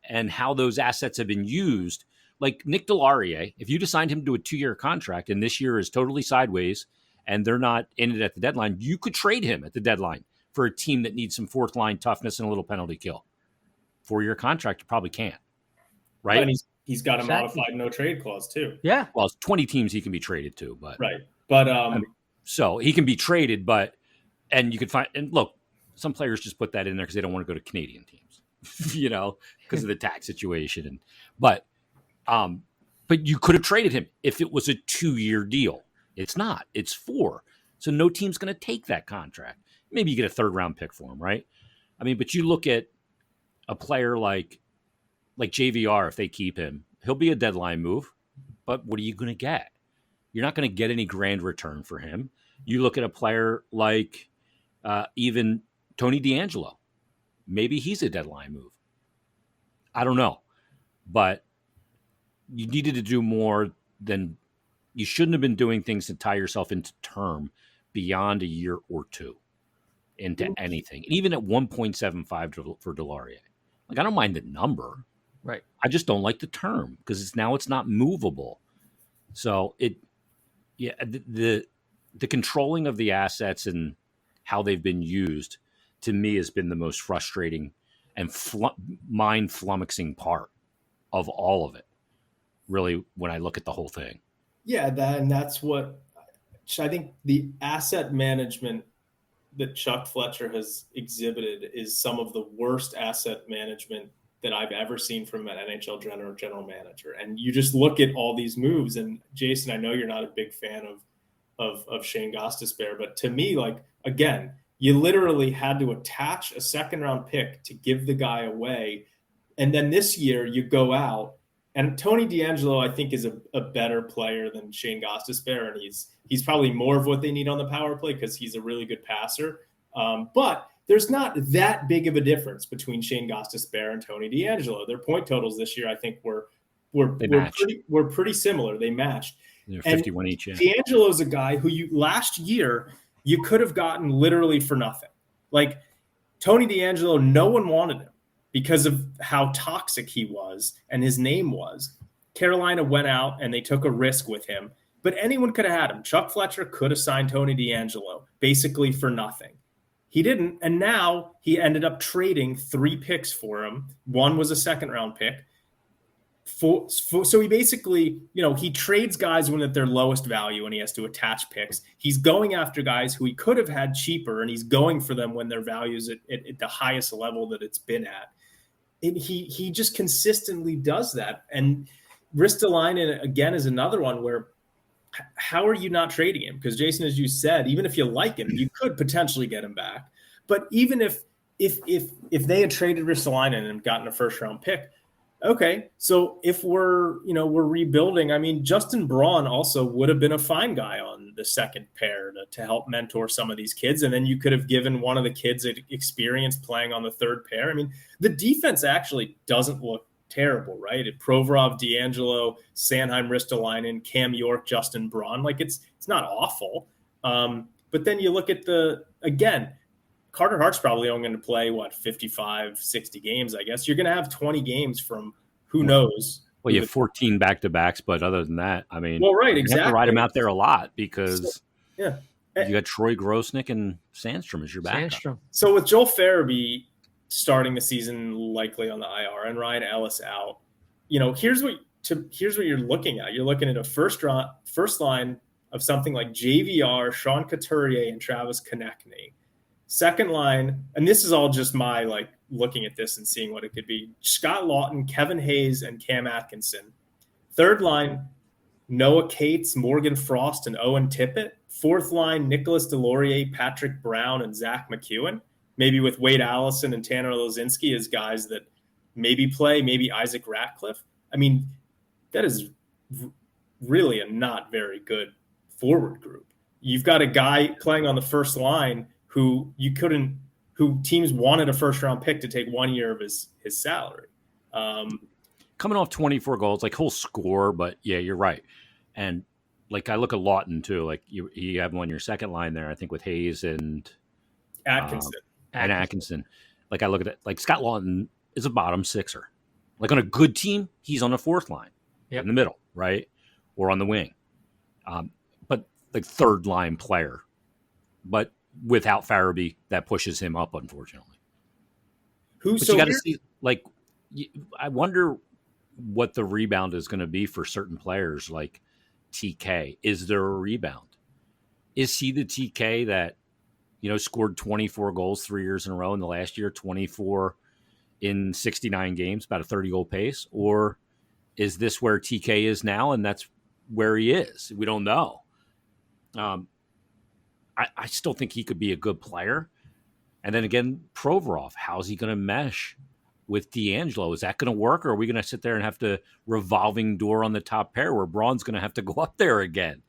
[SPEAKER 4] and how those assets have been used, like Nic Deslauriers, if you assigned him to a 2-year contract and this year is totally sideways and they're not in it at the deadline, you could trade him at the deadline for a team that needs some fourth-line toughness and a little penalty kill. 4-year contract, you probably can't. Right?
[SPEAKER 3] And he's got a modified no trade clause too.
[SPEAKER 2] Yeah.
[SPEAKER 4] Well, it's 20 teams he can be traded to, but
[SPEAKER 3] right. But
[SPEAKER 4] so he can be traded, and you could find, and look, some players just put that in there because they don't want to go to Canadian teams, because of the tax situation. But you could have traded him if it was a 2-year deal. It's not. It's 4. So no team's going to take that contract. Maybe you get a 3rd-round pick for him, right? I mean, but you look at a player like JVR, if they keep him, he'll be a deadline move. But what are you going to get? You're not going to get any grand return for him. You look at a player like even Tony DeAngelo. Maybe he's a deadline move. I don't know. But you needed to do more than you shouldn't have been doing things to tie yourself into term beyond a year or two into anything. And even at 1.75 for Deslauriers. Like, I don't mind the number.
[SPEAKER 2] Right.
[SPEAKER 4] I just don't like the term because it's not movable. So the controlling of the assets and how they've been used to me has been the most frustrating and mind flummoxing part of all of it. Really, when I look at the whole thing.
[SPEAKER 3] Yeah, that's what I think the asset management that Chuck Fletcher has exhibited is some of the worst asset management that I've ever seen from an NHL general manager. And you just look at all these moves, and Jason, I know you're not a big fan of Shane Gostisbehere, but to me, like, again, you literally had to attach a 2nd-round pick to give the guy away. And then this year you go out, and Tony DeAngelo, I think, is a better player than Shane Gostisbehere, and he's probably more of what they need on the power play because he's a really good passer. But there's not that big of a difference between Shane Gostisbehere and Tony DeAngelo. Their point totals this year, I think, were pretty similar. They matched.
[SPEAKER 4] They're 51 each. Yeah.
[SPEAKER 3] DeAngelo's a guy who last year you could have gotten literally for nothing. Like Tony DeAngelo, no one wanted him because of how toxic he was and his name was. Carolina went out and they took a risk with him, but anyone could have had him. Chuck Fletcher could have signed Tony DeAngelo basically for nothing. He didn't, and now he ended up trading 3 picks for him. One was a 2nd-round pick. So he basically, he trades guys when at their lowest value and he has to attach picks. He's going after guys who he could have had cheaper, and he's going for them when their value's at the highest level that it's been at. And he just consistently does that. And Ristolainen, again, is another one where how are you not trading him? Because Jason, as you said, even if you like him, you could potentially get him back. But even if they had traded Ristolainen and gotten a 1st-round pick, okay, so if we're rebuilding, I mean, Justin Braun also would have been a fine guy on the 2nd pair to help mentor some of these kids. And then you could have given one of the kids experience playing on the 3rd pair. I mean, the defense actually doesn't look terrible, right? Provorov, DeAngelo, Sanheim, Ristolainen, Cam York, Justin Braun. Like it's not awful. But then you look at again, Carter Hart's probably only going to play 55, 60 games, I guess. You're going to have 20 games from who knows.
[SPEAKER 4] Well, you have 14 back-to-backs, but other than that, I mean,
[SPEAKER 3] well, right, exactly.
[SPEAKER 4] You have to ride him out there a lot because
[SPEAKER 3] you
[SPEAKER 4] got Troy Grosnick and Sandstrom as your backup.
[SPEAKER 3] So with Joel Farabee starting the season likely on the IR and Ryan Ellis out, here's what you're looking at. You're looking at a first line of something like JVR, Sean Couturier, and Travis Konechny. 2nd line, and this is all just my looking at this and seeing what it could be. Scott Lawton, Kevin Hayes, and Cam Atkinson. 3rd line, Noah Cates, Morgan Frost, and Owen Tippett. 4th line, Nicholas Deslauriers, Patrick Brown, and Zach McEwen. Maybe with Wade Allison and Tanner Lazinski as guys that maybe play, maybe Isaac Ratcliffe. I mean, that is really a not very good forward group. You've got a guy playing on the 1st line who teams wanted a 1st-round pick to take 1 year of his salary.
[SPEAKER 4] Coming off 24 goals, he'll score, but yeah, you're right. And I look at Lawton too. You have him on your 2nd line there, I think, with Hayes and
[SPEAKER 3] Atkinson.
[SPEAKER 4] Atkinson. I look at it, Scott Lawton is a bottom 6er. On a good team, he's on the 4th line, in the middle, right, or on the wing. But 3rd line player, but without Farabee, that pushes him up, unfortunately. You got to see, I wonder what the rebound is going to be for certain players like TK. Is there a rebound? Is he the TK that, scored 24 goals 3 years in a row in the last year, 24 in 69 games, about a 30-goal pace? Or is this where TK is now and that's where he is? We don't know. I still think he could be a good player. And then again, Provorov, how's he going to mesh with D'Angelo? Is that going to work, or are we going to sit there and have to revolving door on the top pair where Braun's going to have to go up there again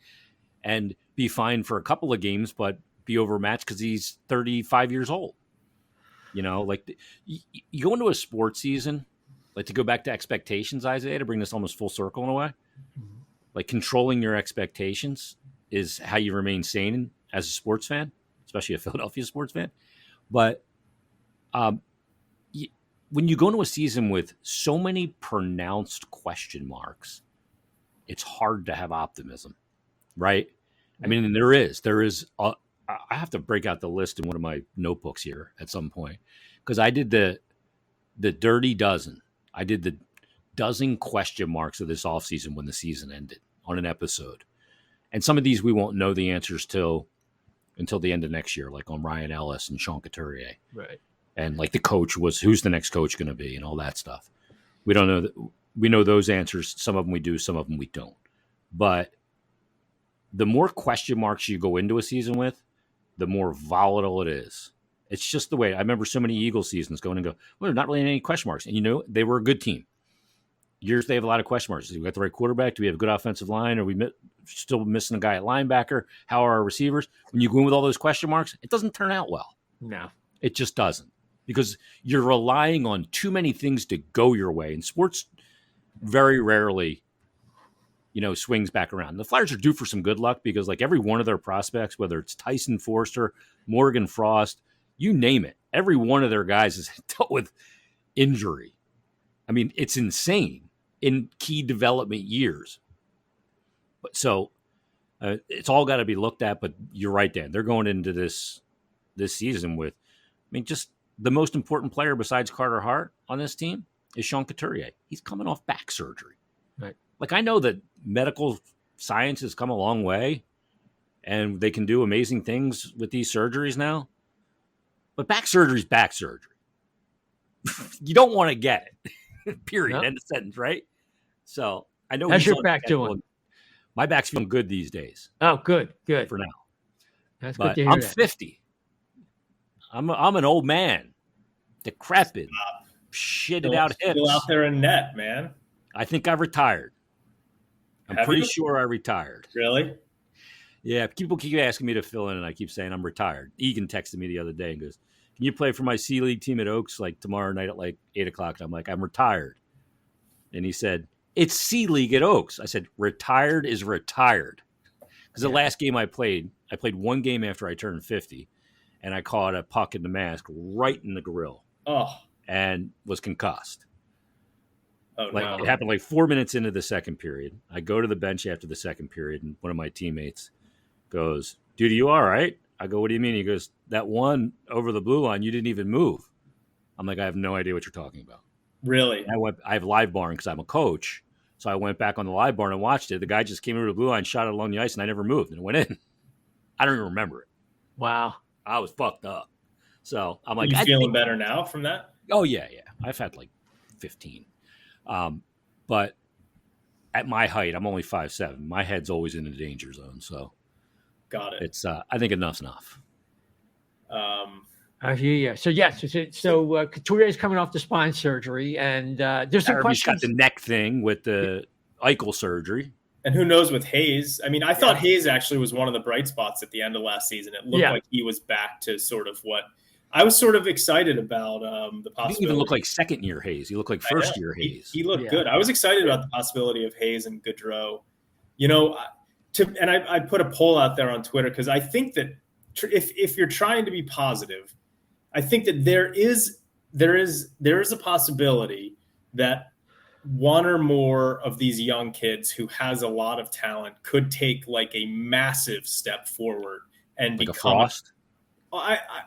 [SPEAKER 4] and be fine for a couple of games, but be overmatched because he's 35 years old? Like you go into a sports season, like to go back to expectations, Isaiah, to bring this almost full circle in a way, like controlling your expectations is how you remain sane as a sports fan, especially a Philadelphia sports fan. But when you go into a season with so many pronounced question marks, it's hard to have optimism, right? I mean, there is. I have to break out the list in one of my notebooks here at some point, because I did the dirty dozen. I did the dozen question marks of this offseason when the season ended on an episode. And some of these we won't know the answers until the end of next year, like on Ryan Ellis and Sean Couturier.
[SPEAKER 2] Right.
[SPEAKER 4] And like the coach who's the next coach going to be and all that stuff. We don't know. We know those answers. Some of them we do, some of them we don't. But the more question marks you go into a season with, the more volatile it is. It's just the way. I remember so many Eagles seasons going and go, well, there's not really any question marks. And, they were a good team. Years they have a lot of question marks. Do we got the right quarterback? Do we have a good offensive line? Are we still missing a guy at linebacker? How are our receivers? When you go in with all those question marks, it doesn't turn out well.
[SPEAKER 2] No.
[SPEAKER 4] It just doesn't. Because you're relying on too many things to go your way. And sports very rarely, swings back around. The Flyers are due for some good luck because, like, every one of their prospects, whether it's Tyson Forster, Morgan Frost, you name it, every one of their guys has dealt with injury. I mean, it's insane in key development years. But so it's all got to be looked at. But you're right, Dan. They're going into this season with, just the most important player besides Carter Hart on this team is Sean Couturier. He's coming off back surgery.
[SPEAKER 2] Right.
[SPEAKER 4] Like, I know that medical science has come a long way and they can do amazing things with these surgeries now. But back surgery is back surgery. You don't want to get it. Period. End of sentence, right? So I know.
[SPEAKER 2] How's your back doing?
[SPEAKER 4] My back's feeling good these days.
[SPEAKER 2] Oh, good. For
[SPEAKER 4] now.
[SPEAKER 2] That's
[SPEAKER 4] but
[SPEAKER 2] good to hear.
[SPEAKER 4] I'm 50. I'm an old man, decrepit, shitted out hips.
[SPEAKER 3] Still out there in net, man.
[SPEAKER 4] I think I've retired. I'm pretty sure I retired.
[SPEAKER 3] Really?
[SPEAKER 4] Yeah. People keep asking me to fill in, and I keep saying I'm retired. Egan texted me the other day and goes, "Can you play for my C League team at Oaks like tomorrow night at like 8:00?" And I'm like, "I'm retired." And he said, "It's C League at Oaks." I said, "Retired is retired." Because the last game I played one game after I turned 50. And I caught a puck in the mask right in the grill.
[SPEAKER 3] Oh.
[SPEAKER 4] And was concussed.
[SPEAKER 3] Oh, no.
[SPEAKER 4] It happened like 4 minutes into the second period. I go to the bench after the second period, and one of my teammates goes, "Dude, are you all right?" I go, "What do you mean?" He goes, "That one over the blue line, you didn't even move." I'm like, "I have no idea what you're talking about."
[SPEAKER 3] Really?
[SPEAKER 4] I have live barring because I'm a coach. So I went back on the live barn and watched it. The guy just came over the blue line, shot it along the ice, and I never moved, and it went in. I don't even remember it.
[SPEAKER 2] Wow.
[SPEAKER 4] I was fucked up. So I'm like,
[SPEAKER 3] you feeling better now from that?
[SPEAKER 4] Oh, yeah. I've had like 15. But at my height, I'm only 5'7". My head's always in the danger zone. So
[SPEAKER 3] got it.
[SPEAKER 4] It's I think enough's enough.
[SPEAKER 2] I hear you. So Couturier is coming off the spine surgery, and there's some questions.
[SPEAKER 4] Got the neck thing with the Eichel surgery.
[SPEAKER 3] And who knows with Hayes? I mean, I thought Hayes actually was one of the bright spots at the end of last season. It looked like he was back to sort of what I was sort of excited about the possibility.
[SPEAKER 4] He didn't even look like second-year Hayes. He looked like first-year Hayes.
[SPEAKER 3] He looked good. I was excited about the possibility of Hayes and Gaudreau. I put a poll out there on Twitter because I think that if you're trying to be positive, I think that there is a possibility that one or more of these young kids who has a lot of talent could take like a massive step forward and
[SPEAKER 4] like
[SPEAKER 3] become
[SPEAKER 4] a Frost.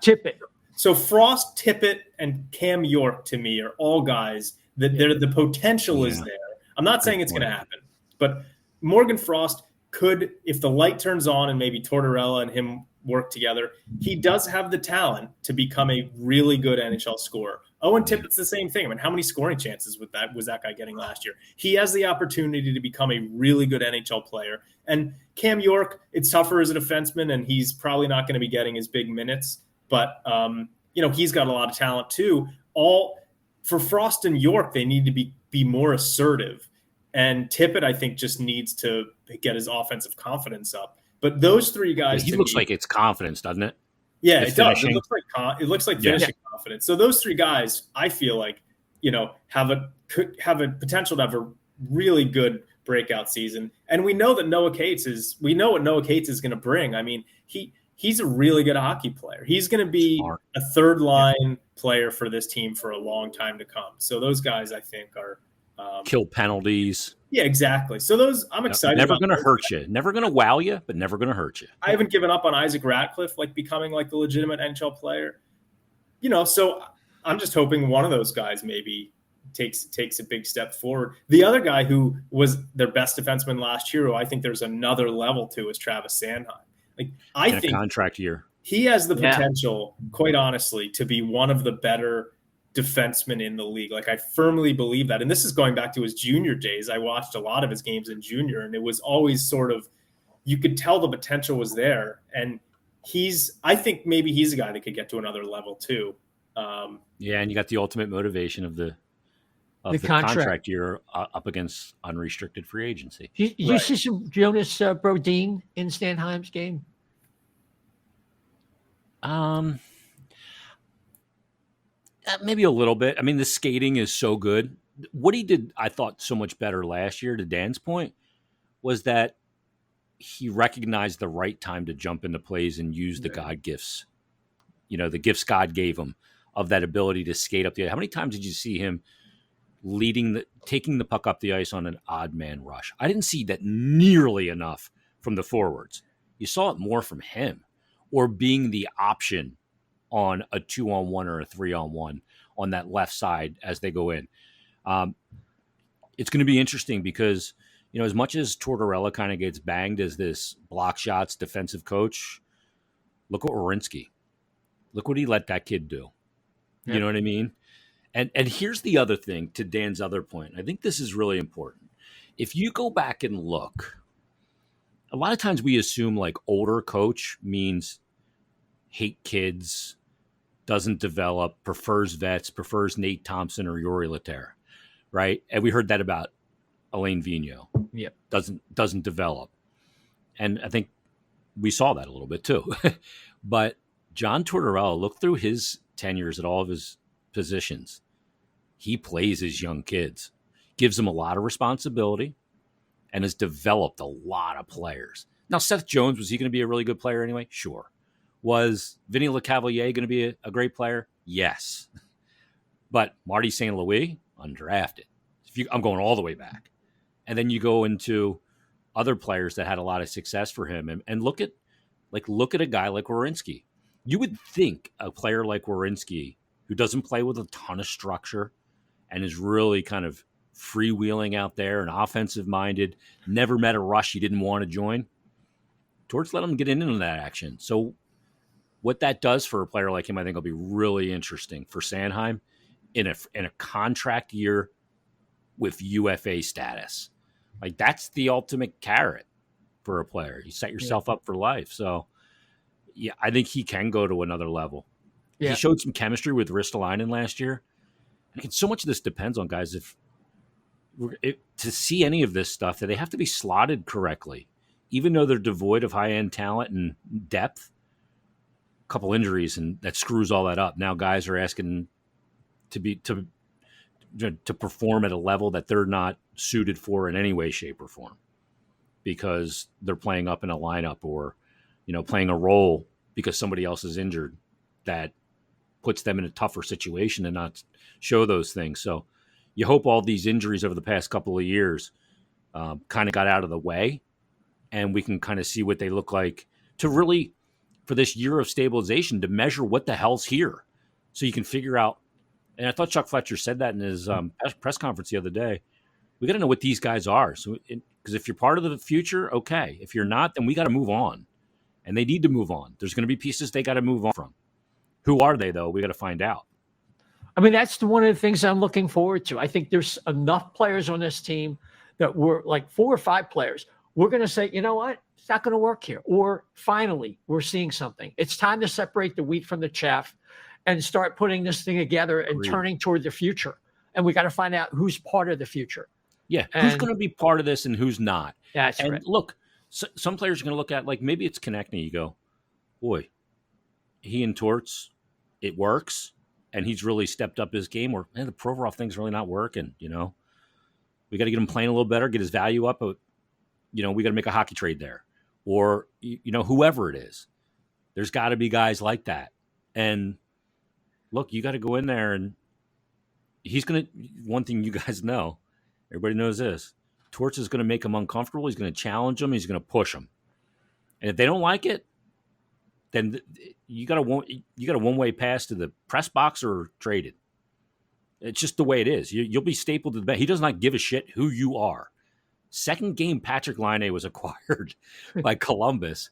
[SPEAKER 2] Tippett.
[SPEAKER 3] So Frost, Tippett, and Cam York to me are all guys that the potential is there. I'm not saying it's going to happen, but Morgan Frost could, if the light turns on and maybe Tortorella and him work together, he does have the talent to become a really good NHL scorer. Owen Tippett's the same thing. I mean, how many scoring chances was that guy getting last year? He has the opportunity to become a really good NHL player. And Cam York, it's tougher as a defenseman, and he's probably not going to be getting his big minutes. But, he's got a lot of talent too. For Frost and York, they need to be more assertive. And Tippett, I think, just needs to get his offensive confidence up. But those three guys,
[SPEAKER 4] he looks like it's confidence, doesn't it?
[SPEAKER 3] Yeah, it does. It looks like finishing confidence. So those three guys, I feel like, have a potential to have a really good breakout season. And we know that Noah Cates is going to bring. I mean, he's a really good hockey player. He's going to be a third line player for this team for a long time to come. So those guys, I think, are
[SPEAKER 4] kill penalties.
[SPEAKER 3] Yeah, exactly. So those, I'm excited.
[SPEAKER 4] Never going to hurt you. Never going to wow you, but never going to hurt you.
[SPEAKER 3] I haven't given up on Isaac Ratcliffe, becoming the legitimate NHL player. So I'm just hoping one of those guys maybe takes a big step forward. The other guy who was their best defenseman last year, who I think there's another level to, is Travis Sanhein. I think
[SPEAKER 4] a contract year.
[SPEAKER 3] He has the potential, quite honestly, to be one of the better defensemen in the league. I firmly believe that. And this is going back to his junior days. I watched a lot of his games in junior, and it was always sort of, you could tell the potential was there. And I think maybe he's a guy that could get to another level too.
[SPEAKER 4] And you got the ultimate motivation of the contract year up against unrestricted free agency.
[SPEAKER 2] You see some Jonas Brodin in Sanheim's game?
[SPEAKER 4] Maybe a little bit. I mean, the skating is so good. What he did, I thought, so much better last year, to Dan's point, was that he recognized the right time to jump into plays and use the God gifts. The gifts God gave him of that ability to skate up the ice. How many times did you see him taking the puck up the ice on an odd man rush? I didn't see that nearly enough from the forwards. You saw it more from him, or being the option on a 2-on-1 or a 3-on-1 on that left side as they go in. It's going to be interesting because, as much as Tortorella kind of gets banged as this block shots defensive coach, look what Werenski. Look what he let that kid do. Yeah. You know what I mean? And here's the other thing, to Dan's other point. I think this is really important. If you go back and look, a lot of times we assume older coach means hate kids, doesn't develop, prefers vets, prefers Nate Thompson or Yuri Later, right? And we heard that about Alain Vigneault.
[SPEAKER 2] Yep.
[SPEAKER 4] Doesn't develop. And I think we saw that a little bit too. But John Tortorella, look through his tenures at all of his positions. He plays his young kids, gives them a lot of responsibility, and has developed a lot of players. Now, Seth Jones, was he going to be a really good player anyway? Sure. Was Vinny LeCavalier going to be a great player? Yes. But Marty St. Louis, undrafted. I'm going all the way back. And then you go into other players that had a lot of success for him. And look at a guy like Werenski. You would think a player like Werenski, who doesn't play with a ton of structure and is really kind of freewheeling out there and offensive-minded, never met a rush he didn't want to join, Torts let him get into that action. So what that does for a player like him, I think, will be really interesting for Sanheim in a contract year with UFA status. That's the ultimate carrot for a player. You set yourself up for life. So, yeah, I think he can go to another level. Yeah. He showed some chemistry with Ristolainen last year. And so much of this depends on guys. To see any of this stuff, that they have to be slotted correctly, even though they're devoid of high-end talent and depth. A couple injuries, and that screws all that up. Now guys are asking to perform at a level that they're not suited for in any way, shape, or form, because they're playing up in a lineup or, playing a role because somebody else is injured. That puts them in a tougher situation and not show those things. So you hope all these injuries over the past couple of years kind of got out of the way, and we can kind of see what they look like to really, for this year of stabilization, to measure what the hell's here, so you can figure out. And I thought Chuck Fletcher said that in his press conference the other day. We got to know what these guys are. So, because if you're part of the future, okay. If you're not, then we got to move on, and they need to move on. There's going to be pieces they got to move on from. Who are they, though? We got to find out.
[SPEAKER 2] I mean, that's one of the things I'm looking forward to. I think there's enough players on this team that we're like 4 or 5 players. We're going to say, you know what? It's not going to work here. Or finally, we're seeing something. It's time to separate the wheat from the chaff and start putting this thing together and turning toward the future. And we got to find out who's part of the future.
[SPEAKER 4] Yeah, who's going to be part of this and who's not.
[SPEAKER 2] That's
[SPEAKER 4] and
[SPEAKER 2] right.
[SPEAKER 4] Look, some players are going to look at, like, maybe it's connecting. You go, boy, he and Torts, it works, and he's really stepped up his game. Or, man, the Provorov thing's really not working, you know. We got to get him playing a little better, get his value up. But, you know, we got to make a hockey trade there. Or, you know, whoever it is. There's got to be guys like that. And, look, you got to go in there, and he's going to – one thing you guys know, everybody knows this, Torts is going to make them uncomfortable. He's going to challenge them. He's going to push them. And if they don't like it, then you got a one-way pass to the press box or traded. It's just the way it is. You'll be stapled to the bench. He does not give a shit who you are. Second game, Patrick Laine was acquired by Columbus.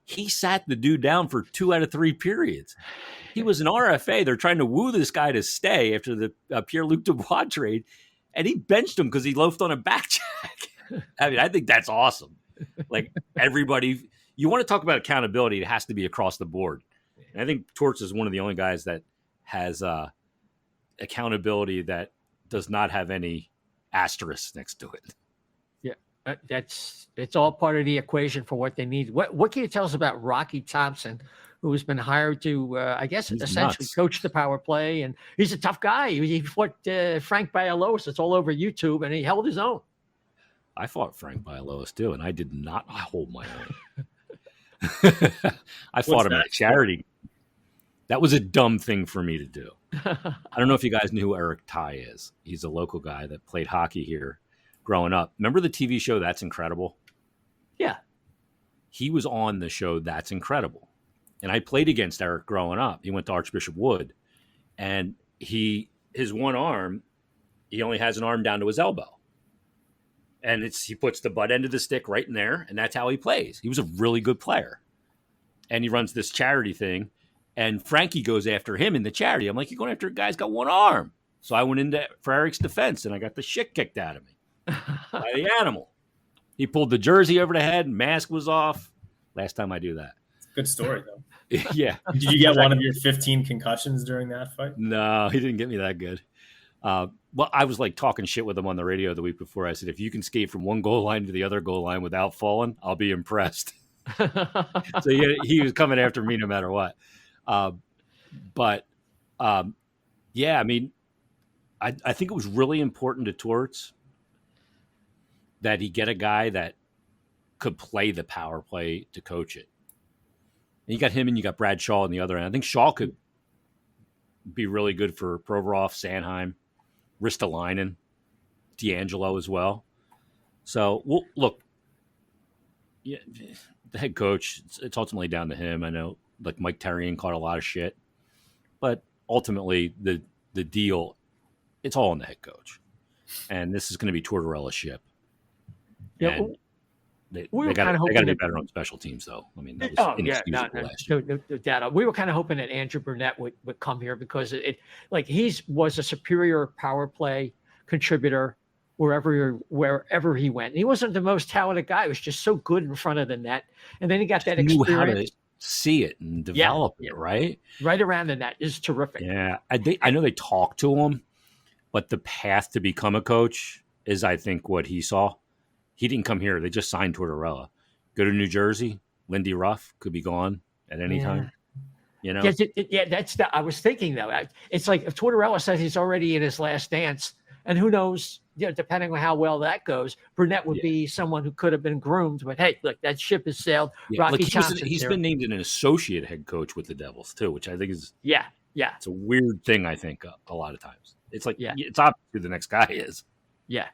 [SPEAKER 4] He sat the dude down for 2 out of 3 periods. He was an RFA. They're trying to woo this guy to stay after the Pierre-Luc Dubois trade, and he benched him because he loafed on a back check. I mean, I think that's awesome. Like, everybody, you want to talk about accountability, it has to be across the board. And I think Torts is one of the only guys that has accountability that does not have any asterisks next to it.
[SPEAKER 2] Yeah, it's all part of the equation for what they need. What can you tell us about Rocky Thompson, who has been hired to, I guess,
[SPEAKER 4] He's
[SPEAKER 2] essentially
[SPEAKER 4] nuts.
[SPEAKER 2] coach the power play? And he's a tough guy. He fought Frank Bialowas. It's all over YouTube, and he held his own.
[SPEAKER 4] I fought Frank Bialowas too, and I did not hold my own. I fought him at a charity. That was a dumb thing for me to do. I don't know if you guys knew who Eric Ty is. He's a local guy that played hockey here growing up. Remember the TV show That's Incredible?
[SPEAKER 2] Yeah.
[SPEAKER 4] He was on the show That's Incredible. And I played against Eric growing up. He went to Archbishop Wood. And his one arm, he only has an arm down to his elbow. And he puts the butt end of the stick right in there, and that's how he plays. He was a really good player. And he runs this charity thing, and Frankie goes after him in the charity. I'm like, you're going after a guy who's got one arm. So I went into for Eric's defense, and I got the shit kicked out of me by the animal. He pulled the jersey over the head, mask was off. Last time I do that.
[SPEAKER 3] Good story, though.
[SPEAKER 4] Yeah.
[SPEAKER 3] Did you get one of your 15 concussions during that fight?
[SPEAKER 4] No, he didn't get me that good. Well, I was like talking shit with him on the radio the week before. I said, if you can skate from one goal line to the other goal line without falling, I'll be impressed. So he was coming after me no matter what. Yeah, I mean, I think it was really important to Torts that he get a guy that could play the power play to coach it. And you got him and you got Brad Shaw on the other end. I think Shaw could be really good for Provorov, Sanheim, Ristolainen, D'Angelo as well. So, well, look, yeah, the head coach, it's ultimately down to him. I know, like, Mike Terrian caught a lot of shit, but ultimately the deal, it's all on the head coach. And this is going to be Tortorella's ship.
[SPEAKER 2] Yeah,
[SPEAKER 4] and they got to be better on special teams, though. I mean, that was inexcusable last year.
[SPEAKER 2] No doubt. We were kind of hoping that Andrew Burnett would come here because he was a superior power play contributor wherever he went. And he wasn't the most talented guy. He was just so good in front of the net. And then he got that experience.
[SPEAKER 4] Knew how to see it and develop it, right?
[SPEAKER 2] Right around the net is terrific.
[SPEAKER 4] Yeah. I know they talked to him, but the path to become a coach is, I think, what he saw. He didn't come here. They just signed Tortorella. Go to New Jersey. Lindy Ruff could be gone at any time. You know?
[SPEAKER 2] I was thinking, though. It's like if Tortorella says he's already in his last dance, and who knows, depending on how well that goes, Burnett would be someone who could have been groomed. But, hey, look, that ship has sailed.
[SPEAKER 4] Yeah.
[SPEAKER 2] Rocky Thompson.
[SPEAKER 4] He's been named an associate head coach with the Devils, too, which I think is it's a weird thing, I think, a lot of times. It's like it's obvious who the next guy is. Yeah.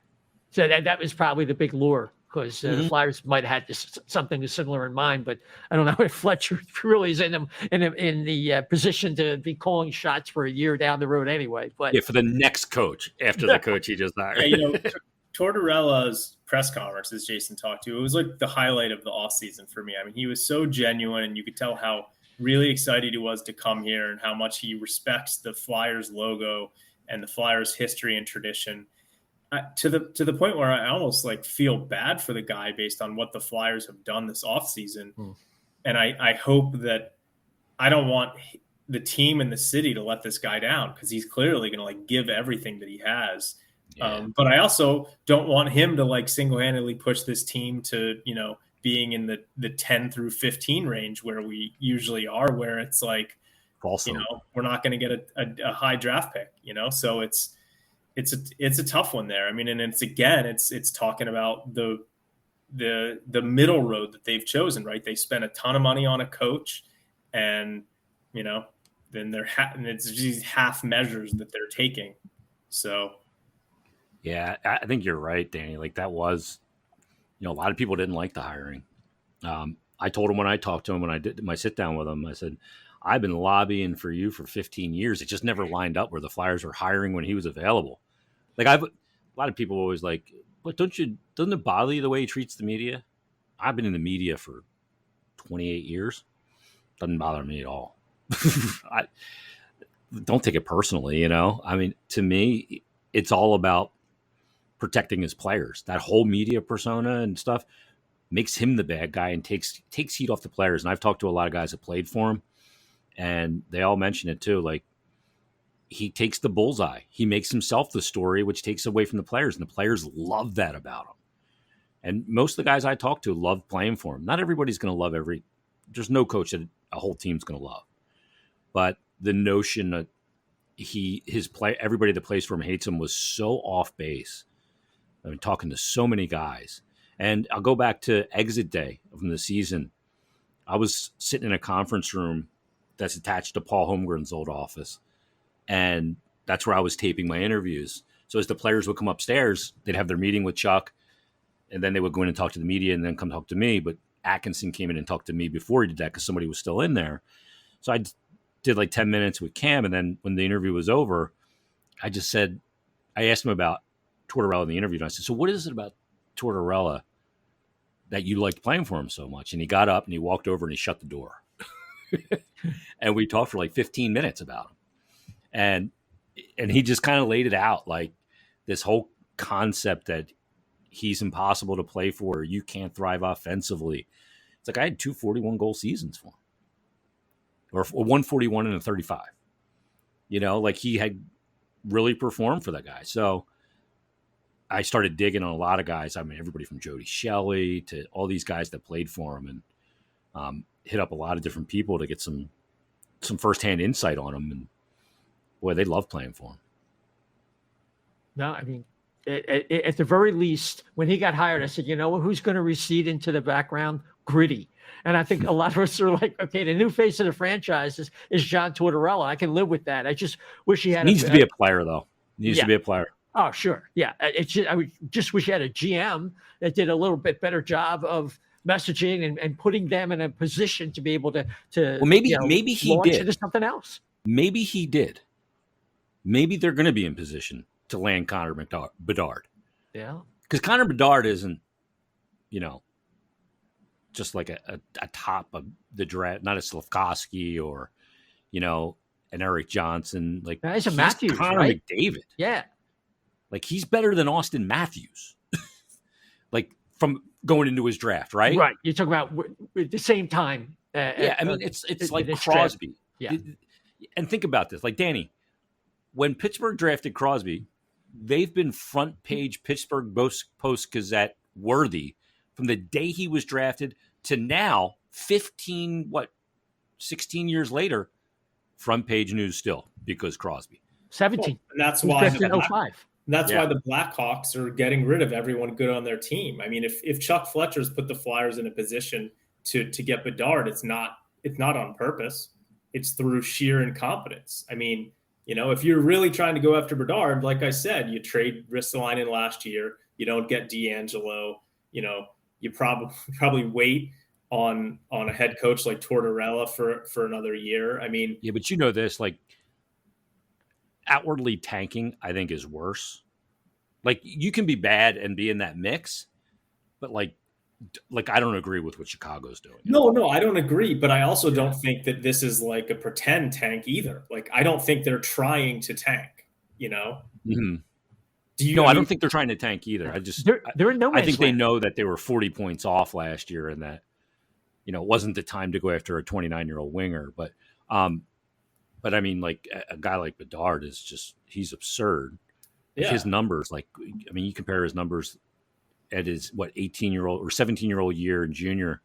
[SPEAKER 2] So that was probably the big lure because the Flyers might have had something similar in mind, but I don't know if Fletcher really is in the position to be calling shots for a year down the road anyway. But
[SPEAKER 4] for the next coach after the coach he just hired.
[SPEAKER 3] Yeah, Tortorella's press conference, as Jason talked to, it was like the highlight of the offseason for me. I mean, he was so genuine, and you could tell how really excited he was to come here and how much he respects the Flyers logo and the Flyers history and tradition. To the point where I almost like feel bad for the guy based on what the Flyers have done this offseason. And I hope that I don't want the team and the city to let this guy down, because he's clearly going to like give everything that he has. Yeah. But I also don't want him to like single-handedly push this team to, being in the 10 through 15 range where we usually are, where it's like, we're not going to get a high draft pick, so it's a tough one there. I mean, and it's talking about the middle road that they've chosen, right? They spent a ton of money on a coach, and, then it's these half measures that they're taking. So.
[SPEAKER 4] Yeah, I think you're right, Danny. Like that was, a lot of people didn't like the hiring. I told him when I talked to him, when I did my sit down with him, I said, I've been lobbying for you for 15 years. It just never lined up where the Flyers were hiring when he was available. Like a lot of people always like, but doesn't it bother you the way he treats the media? I've been in the media for 28 years. Doesn't bother me at all. I don't take it personally, I mean, to me, it's all about protecting his players. That whole media persona and stuff makes him the bad guy and takes heat off the players. And I've talked to a lot of guys that played for him, and they all mention it too. Like, he takes the bullseye. He makes himself the story, which takes away from the players, and the players love that about him. And most of the guys I talk to love playing for him. Not everybody's going to love there's no coach that a whole team's going to love. But the notion that everybody that plays for him hates him was so off base. I've been talking to so many guys. And I'll go back to exit day from the season. I was sitting in a conference room that's attached to Paul Holmgren's old office. And that's where I was taping my interviews. So as the players would come upstairs, they'd have their meeting with Chuck, and then they would go in and talk to the media and then come talk to me. But Atkinson came in and talked to me before he did that because somebody was still in there. So I did like 10 minutes with Cam. And then when the interview was over, I asked him about Tortorella in the interview. And I said, so what is it about Tortorella that you liked playing for him so much? And he got up and he walked over and he shut the door. And we talked for like 15 minutes about him. And he just kind of laid it out, like this whole concept that he's impossible to play for, or you can't thrive offensively. It's like I had 2 41-goal seasons for him, or 141 and a 35. Like he had really performed for that guy. So I started digging on a lot of guys. I mean, everybody from Jody Shelley to all these guys that played for him, and hit up a lot of different people to get some firsthand insight on him. And boy, they love playing for him.
[SPEAKER 2] No, I mean, at the very least, when he got hired, I said, who's going to recede into the background? Gritty. And I think a lot of us are like, okay, the new face of the franchise is John Tortorella. I can live with that. I just wish he had.
[SPEAKER 4] Needs to be a player, though. Needs to be a player.
[SPEAKER 2] Oh, sure. Yeah. I would just wish you had a GM that did a little bit better job of messaging and putting them in a position to be able to
[SPEAKER 4] well, maybe he
[SPEAKER 2] launch
[SPEAKER 4] did
[SPEAKER 2] into something else.
[SPEAKER 4] Maybe he did. Maybe they're going to be in position to land Connor Bedard.
[SPEAKER 2] Yeah.
[SPEAKER 4] Because Connor Bedard isn't, just like a top of the draft, not a Slafkovsky or, an Eric Johnson. Like,
[SPEAKER 2] he's a Matthews,
[SPEAKER 4] Connor
[SPEAKER 2] right?
[SPEAKER 4] McDavid.
[SPEAKER 2] Yeah.
[SPEAKER 4] Like, he's better than Austin Matthews. Like, from going into his draft, right?
[SPEAKER 2] Right. You're talking about at the same time.
[SPEAKER 4] I mean, it's like Crosby.
[SPEAKER 2] Draft. Yeah.
[SPEAKER 4] And think about this. Like, Danny, when Pittsburgh drafted Crosby, they've been front page Pittsburgh Post-Gazette worthy from the day he was drafted to now, 16 years later, front page news still because Crosby.
[SPEAKER 2] 17.
[SPEAKER 3] And that's why
[SPEAKER 2] why
[SPEAKER 3] the Blackhawks are getting rid of everyone good on their team. I mean, if Chuck Fletcher's put the Flyers in a position to get Bedard, it's not on purpose. It's through sheer incompetence. I mean, if you're really trying to go after Bedard, like I said, you trade Ristolainen last year, you don't get D'Angelo, you probably wait on a head coach like Tortorella for another year. I mean,
[SPEAKER 4] yeah, but this, like, outwardly tanking, I think, is worse. Like, you can be bad and be in that mix, but like like, I don't agree with what Chicago's doing.
[SPEAKER 3] No, I don't agree. But I also don't think that this is like a pretend tank either. Like, I don't think they're trying to tank, you know?
[SPEAKER 4] Mm-hmm. I don't think they're trying to tank either.
[SPEAKER 2] They're in no man's
[SPEAKER 4] I think
[SPEAKER 2] land.
[SPEAKER 4] they know that they were 40 points off last year and that, it wasn't the time to go after a 29-year-old winger. But I mean, like, a guy like Bedard he's absurd. Yeah. His numbers, like, I mean, you compare his numbers at his 18-year-old or 17-year-old year in junior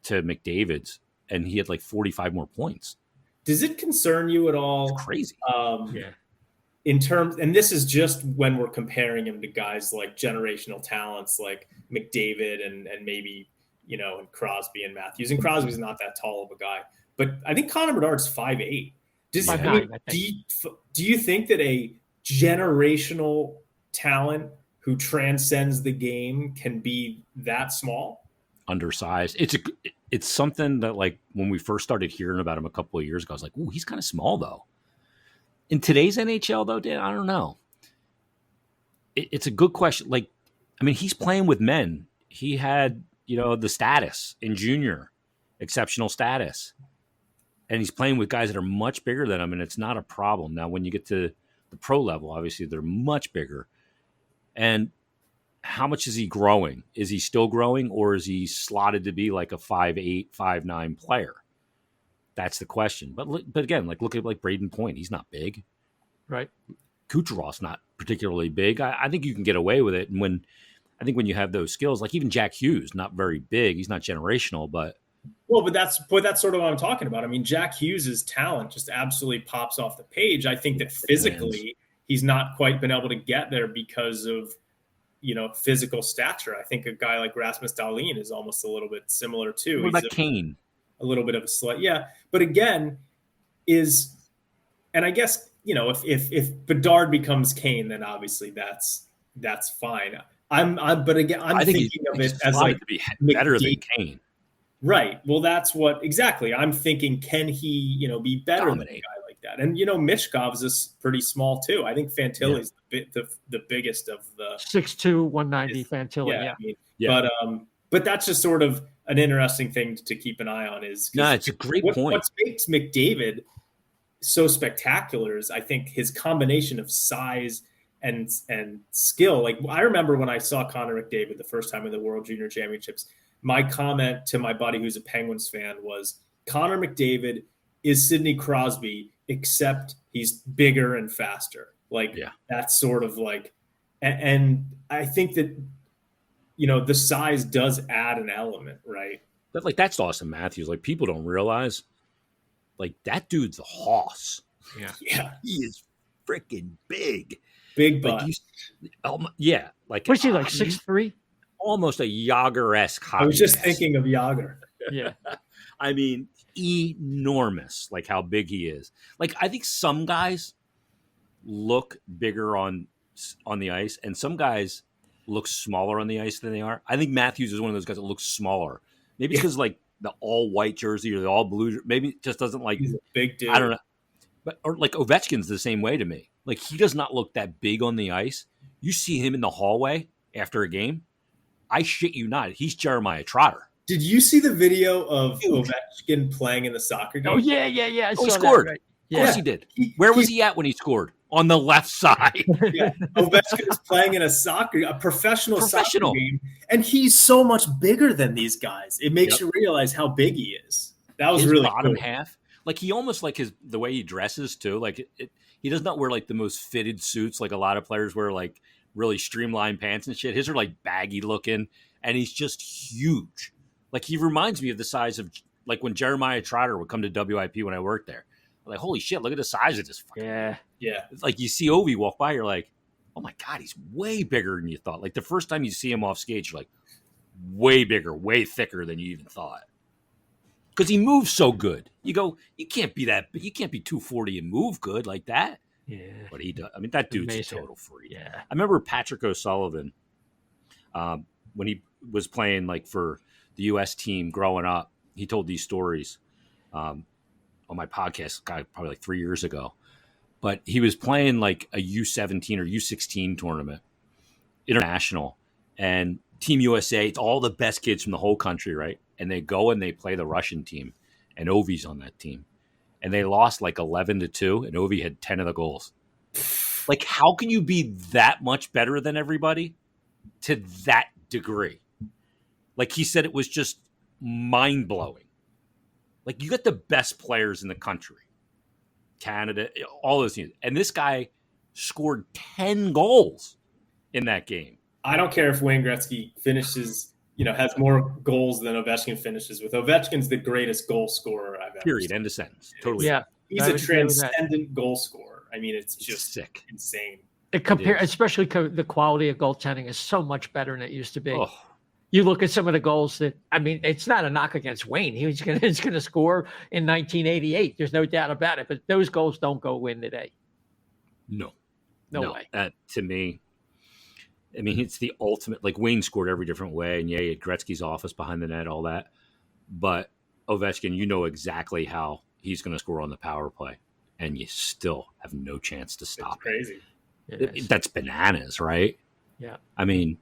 [SPEAKER 4] to McDavid's, and he had like 45 more points.
[SPEAKER 3] Does it concern you at all?
[SPEAKER 4] It's crazy.
[SPEAKER 2] Yeah.
[SPEAKER 3] In terms, and this is just when we're comparing him to guys like generational talents like McDavid and maybe, and Crosby and Matthews. And Crosby's not that tall of a guy, but I think Connor Bedard's 5'8". Do you think that a generational talent who transcends the game can be that small?
[SPEAKER 4] Undersized. It's something that, like, when we first started hearing about him a couple of years ago, I was like, ooh, he's kind of small though. In today's NHL, though, Dan, I don't know. It's a good question. Like, I mean, he's playing with men. He had, the status in junior, exceptional status. And he's playing with guys that are much bigger than him, and it's not a problem. Now, when you get to the pro level, obviously, they're much bigger. And how much is he growing? Is he still growing, or is he slotted to be like a 5'8", 5'9" player? That's the question. But again, like, look at like Braden Point. He's not big.
[SPEAKER 2] Right.
[SPEAKER 4] Kucherov's not particularly big. I think you can get away with it. And when you have those skills, like even Jack Hughes, not very big. He's not generational, but.
[SPEAKER 3] Well, but that's sort of what I'm talking about. I mean, Jack Hughes' talent just absolutely pops off the page. I think that physically he's not quite been able to get there because of, physical stature. I think a guy like Rasmus Dahlin is almost a little bit similar too.
[SPEAKER 4] What about Kane?
[SPEAKER 3] A little bit of a slut. Yeah. But again, and I guess, if Bedard becomes Kane, then obviously that's fine. But again, I'm thinking of it as like
[SPEAKER 4] to be better than Kane.
[SPEAKER 3] Right. Well, that's what exactly I'm thinking. Can he, be better than a guy like that? And Michkov is pretty small too. I think Fantilli's the biggest of the
[SPEAKER 2] 6'2", 190 Fantilli.
[SPEAKER 3] Yeah. But that's just sort of an interesting thing to keep an eye on. It's
[SPEAKER 4] a great point.
[SPEAKER 3] What makes McDavid so spectacular is, I think, his combination of size and skill. Like, I remember when I saw Connor McDavid the first time in the World Junior Championships, my comment to my buddy who's a Penguins fan was, Connor McDavid is Sidney Crosby, except he's bigger and faster. Like, that's sort of like, and I think that, the size does add an element, right?
[SPEAKER 4] But like, that's Austin Matthews. Like, people don't realize, like, that dude's a hoss.
[SPEAKER 3] Yeah.
[SPEAKER 4] He is freaking big.
[SPEAKER 3] Big butt.
[SPEAKER 4] Like,
[SPEAKER 2] was he like 6'3"?
[SPEAKER 4] Almost a Yager-esque hockey.
[SPEAKER 3] I was just thinking of Yager.
[SPEAKER 2] Yeah.
[SPEAKER 4] I mean, enormous, like how big he is. Like, I think some guys look bigger on the ice, and some guys look smaller on the ice than they are. I think Matthews is one of those guys that looks smaller. Maybe because like the all white jersey or the all blue, maybe it just doesn't like.
[SPEAKER 3] He's a big dude.
[SPEAKER 4] I don't know, but or like Ovechkin's the same way to me. Like, he does not look that big on the ice. You see him in the hallway after a game, I shit you not, he's Jeremiah Trotter.
[SPEAKER 3] Did you see the video of Ovechkin playing in the soccer game?
[SPEAKER 2] Oh yeah. I saw
[SPEAKER 4] he scored.
[SPEAKER 2] That, right?
[SPEAKER 4] Of course he did. Where was he at when he scored? On the left side.
[SPEAKER 3] Ovechkin is playing in a professional soccer game, and he's so much bigger than these guys. It makes you realize how big he is. That was really
[SPEAKER 4] bottom
[SPEAKER 3] cool.
[SPEAKER 4] half. Like, he almost like the way he dresses too. Like, he does not wear like the most fitted suits like a lot of players wear, like really streamlined pants and shit. His are like baggy looking, and he's just huge. Like, he reminds me of the size of like when Jeremiah Trotter would come to WIP when I worked there. I'm like, holy shit, look at the size of this fucking
[SPEAKER 3] Yeah.
[SPEAKER 4] Like, you see Ovi walk by, you're like, oh my God, he's way bigger than you thought. Like, the first time you see him off skate, you're like, way bigger, way thicker than you even thought. Because he moves so good. You go, you can't be 240 and move good like that.
[SPEAKER 2] Yeah.
[SPEAKER 4] But he does. I mean, that dude's
[SPEAKER 2] amazing.
[SPEAKER 4] a total freak.
[SPEAKER 2] Yeah.
[SPEAKER 4] I remember Patrick O'Sullivan, when he was playing like for the U.S. team growing up, he told these stories on my podcast, probably like 3 years ago. But he was playing like a U17 or U16 tournament, international, and Team USA. It's all the best kids from the whole country, right? And they go and they play the Russian team, and Ovi's on that team. And they lost like 11-2, and Ovi had 10 of the goals. Like, how can you be that much better than everybody to that degree? Like, he said it was just mind-blowing. Like, you got the best players in the country. Canada, all those teams. And this guy scored 10 goals in that game.
[SPEAKER 3] I don't care if Wayne Gretzky finishes, has more goals than Ovechkin finishes with. Ovechkin's the greatest goal scorer I've ever
[SPEAKER 4] Period.
[SPEAKER 3] seen.
[SPEAKER 4] End of sentence. Totally.
[SPEAKER 2] Yeah.
[SPEAKER 3] He's a transcendent goal scorer. I mean, it's just
[SPEAKER 4] sick.
[SPEAKER 3] Insane.
[SPEAKER 2] Especially the quality of goaltending is so much better than it used to be.
[SPEAKER 4] Oh.
[SPEAKER 2] You look at some of the goals that, I mean, it's not a knock against Wayne. He's going to score in 1988. There's no doubt about it. But those goals don't go in today.
[SPEAKER 4] No
[SPEAKER 2] way.
[SPEAKER 4] To me, I mean, it's the ultimate. Like, Wayne scored every different way, and yeah, he had Gretzky's office behind the net, all that. But Ovechkin, you know exactly how he's going to score on the power play, and you still have no chance to stop
[SPEAKER 3] crazy.
[SPEAKER 4] it. That's bananas, right?
[SPEAKER 2] Yeah.
[SPEAKER 4] I mean,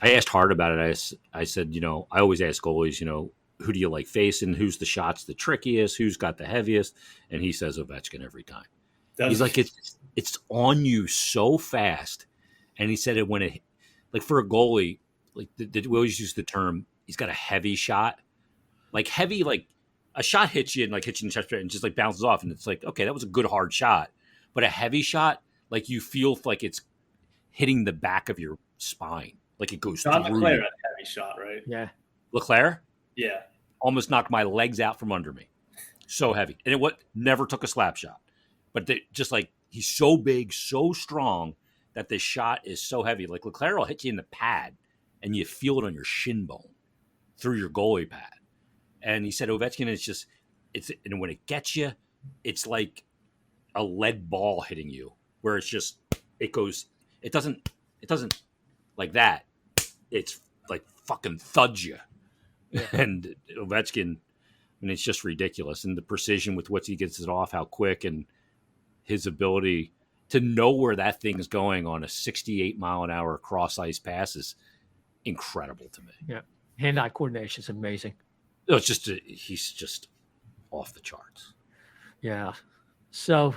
[SPEAKER 4] I asked Hart about it. I said, I always ask goalies, who do you like facing? Who's the shots the trickiest? Who's got the heaviest? And he says Ovechkin every time. He's like, it's on you so fast. And he said it when it, like, for a goalie, like we always use the term, he's got a heavy shot. Like, heavy, like a shot hits you and like hits you in the chest and just like bounces off. And it's like, okay, that was a good hard shot. But a heavy shot, like, you feel like it's hitting the back of your spine. Like, it goes
[SPEAKER 3] John
[SPEAKER 4] through
[SPEAKER 3] LeClaire
[SPEAKER 4] you.
[SPEAKER 3] had a heavy shot, right?
[SPEAKER 2] Yeah.
[SPEAKER 4] LeClaire?
[SPEAKER 3] Yeah.
[SPEAKER 4] Almost knocked my legs out from under me. So heavy. And it never took a slap shot. But just like, he's so big, so strong that the shot is so heavy. Like, LeClaire will hit you in the pad and you feel it on your shin bone through your goalie pad. And he said Ovechkin is and when it gets you, it's like a lead ball hitting you, where it's just, it doesn't like that. It's like fucking thuds you. Yeah. And Ovechkin, I mean, it's just ridiculous. And the precision with which he gets it off, how quick, and his ability to know where that thing is going on a 68-mile-an-hour cross-ice pass is incredible to me.
[SPEAKER 2] Yeah. Hand-eye coordination is amazing.
[SPEAKER 4] No, it's just, he's just off the charts.
[SPEAKER 2] Yeah. So,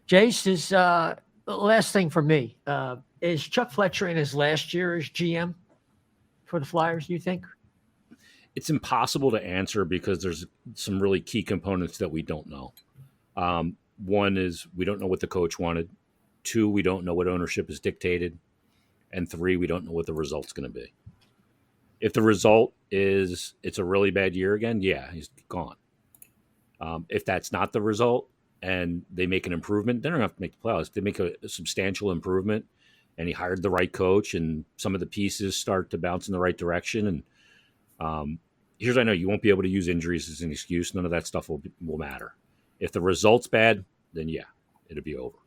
[SPEAKER 2] Jace, is last thing for me. Is Chuck Fletcher in his last year as GM for the Flyers, do you think?
[SPEAKER 4] It's impossible to answer because there's some really key components that we don't know. One is we don't know what the coach wanted. Two, we don't know what ownership has dictated. And three, we don't know what the result's going to be. If the result is it's a really bad year again, yeah, he's gone. If that's not the result and they make an improvement, they don't have to make the playoffs. If they make a substantial improvement and he hired the right coach and some of the pieces start to bounce in the right direction. And here's what I know, you won't be able to use injuries as an excuse. None of that stuff will matter. If the result's bad, then yeah, it'll be over.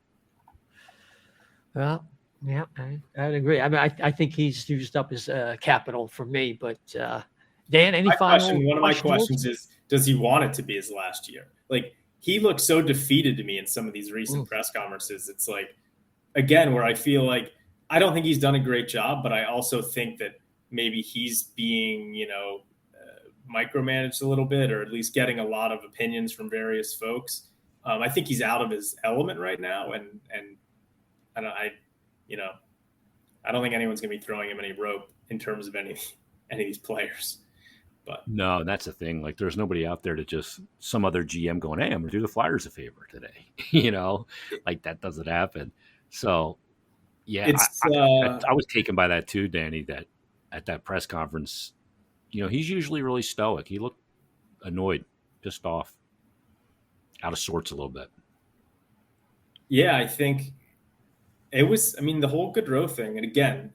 [SPEAKER 2] Well, yeah, I'd agree. I mean, I think he's used up his capital for me. But Dan, any final?
[SPEAKER 3] One of my questions is: does he want it to be his last year? Like, he looked so defeated to me in some of these recent press conferences. It's like, again, where I feel like I don't think he's done a great job, but I also think that maybe he's being, micromanaged a little bit, or at least getting a lot of opinions from various folks. I think he's out of his element right now, and I don't think anyone's going to be throwing him any rope in terms of any of these players. But
[SPEAKER 4] no, that's the thing. Like, there's nobody out there to just some other GM going, hey, I'm going to do the Flyers a favor today. Like, that doesn't happen. So, yeah, I was taken by that too, Danny, that at that press conference, he's usually really stoic. He looked annoyed, pissed off, out of sorts a little bit.
[SPEAKER 3] Yeah, I think it was, the whole Gaudreau thing. And again,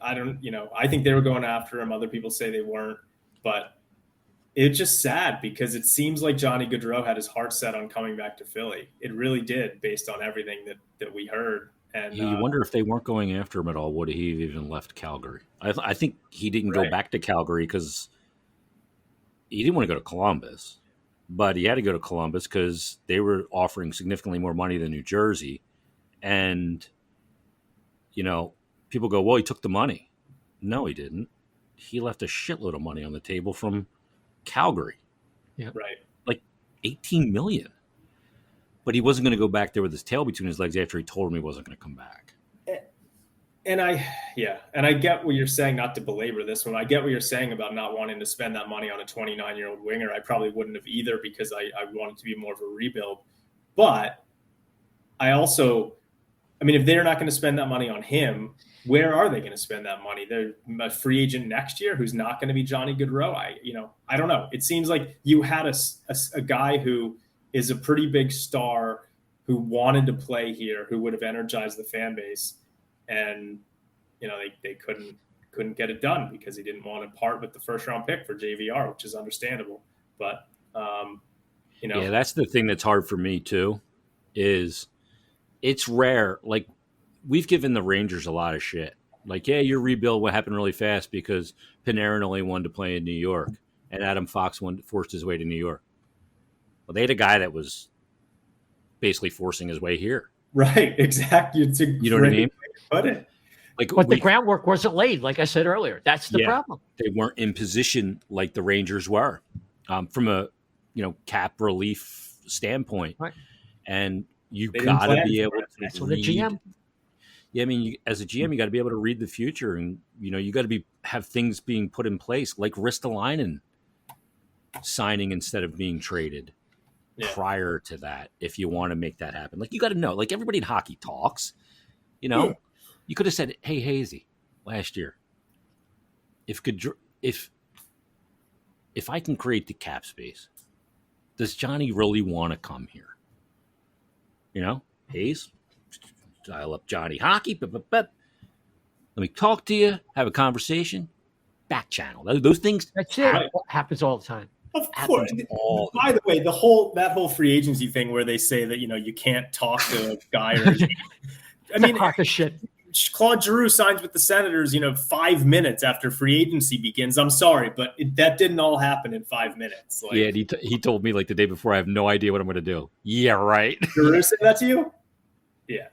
[SPEAKER 3] I think they were going after him. Other people say they weren't, but it's just sad because it seems like Johnny Gaudreau had his heart set on coming back to Philly. It really did, based on everything that we heard. And
[SPEAKER 4] you wonder if they weren't going after him at all. Would he have even left Calgary? I think he didn't go back to Calgary because he didn't want to go to Columbus, but he had to go to Columbus because they were offering significantly more money than New Jersey. And, people go, well, he took the money. No, he didn't. He left a shitload of money on the table from Calgary.
[SPEAKER 2] Yeah.
[SPEAKER 3] Right.
[SPEAKER 4] Like $18 million. But he wasn't going to go back there with his tail between his legs after he told him he wasn't going to come back.
[SPEAKER 3] And I get what you're saying, not to belabor this one. I get what you're saying about not wanting to spend that money on a 29-year-old winger. I probably wouldn't have either because I wanted to be more of a rebuild. But if they're not going to spend that money on him, where are they going to spend that money? They're a free agent next year who's not going to be Johnny Gaudreau. I don't know. It seems like you had a guy who is a pretty big star who wanted to play here, who would have energized the fan base. And, they couldn't get it done because he didn't want to part with the first round pick for JVR, which is understandable. But,
[SPEAKER 4] Yeah, that's the thing that's hard for me too, is it's rare. Like, we've given the Rangers a lot of shit. Like, yeah, your rebuild what happened really fast because Panarin only wanted to play in New York and Adam Fox forced his way to New York. Well, they had a guy that was basically forcing his way here.
[SPEAKER 3] Right, exactly.
[SPEAKER 4] You know what I mean?
[SPEAKER 3] Put it.
[SPEAKER 2] But the groundwork wasn't laid, like I said earlier. That's the problem.
[SPEAKER 4] They weren't in position like the Rangers were from a cap relief standpoint.
[SPEAKER 2] Right.
[SPEAKER 4] And you got to be able to
[SPEAKER 2] That's what the GM.
[SPEAKER 4] Yeah, I mean, as a GM, you got to be able to read the future, and you got to have things being put in place, like Ristolainen signing instead of being traded prior to that. If you want to make that happen, like you got to know, like everybody in hockey talks. You could have said, "Hey, Hazy, last year, if I can create the cap space, does Johnny really want to come here?" Hayes, dial up Johnny Hockey. Let me talk to you, have a conversation, back channel. Those things.
[SPEAKER 2] That's it. Happens all the time.
[SPEAKER 3] Of course. By the way, that whole free agency thing where they say that you can't talk to a guy or
[SPEAKER 2] Talk of shit.
[SPEAKER 3] Claude Giroux signs with the Senators, 5 minutes after free agency begins. I'm sorry, but that didn't all happen in 5 minutes.
[SPEAKER 4] Yeah, and he told me like the day before, I have no idea what I'm going to do. Yeah, right.
[SPEAKER 3] Giroux said that to you? Yeah.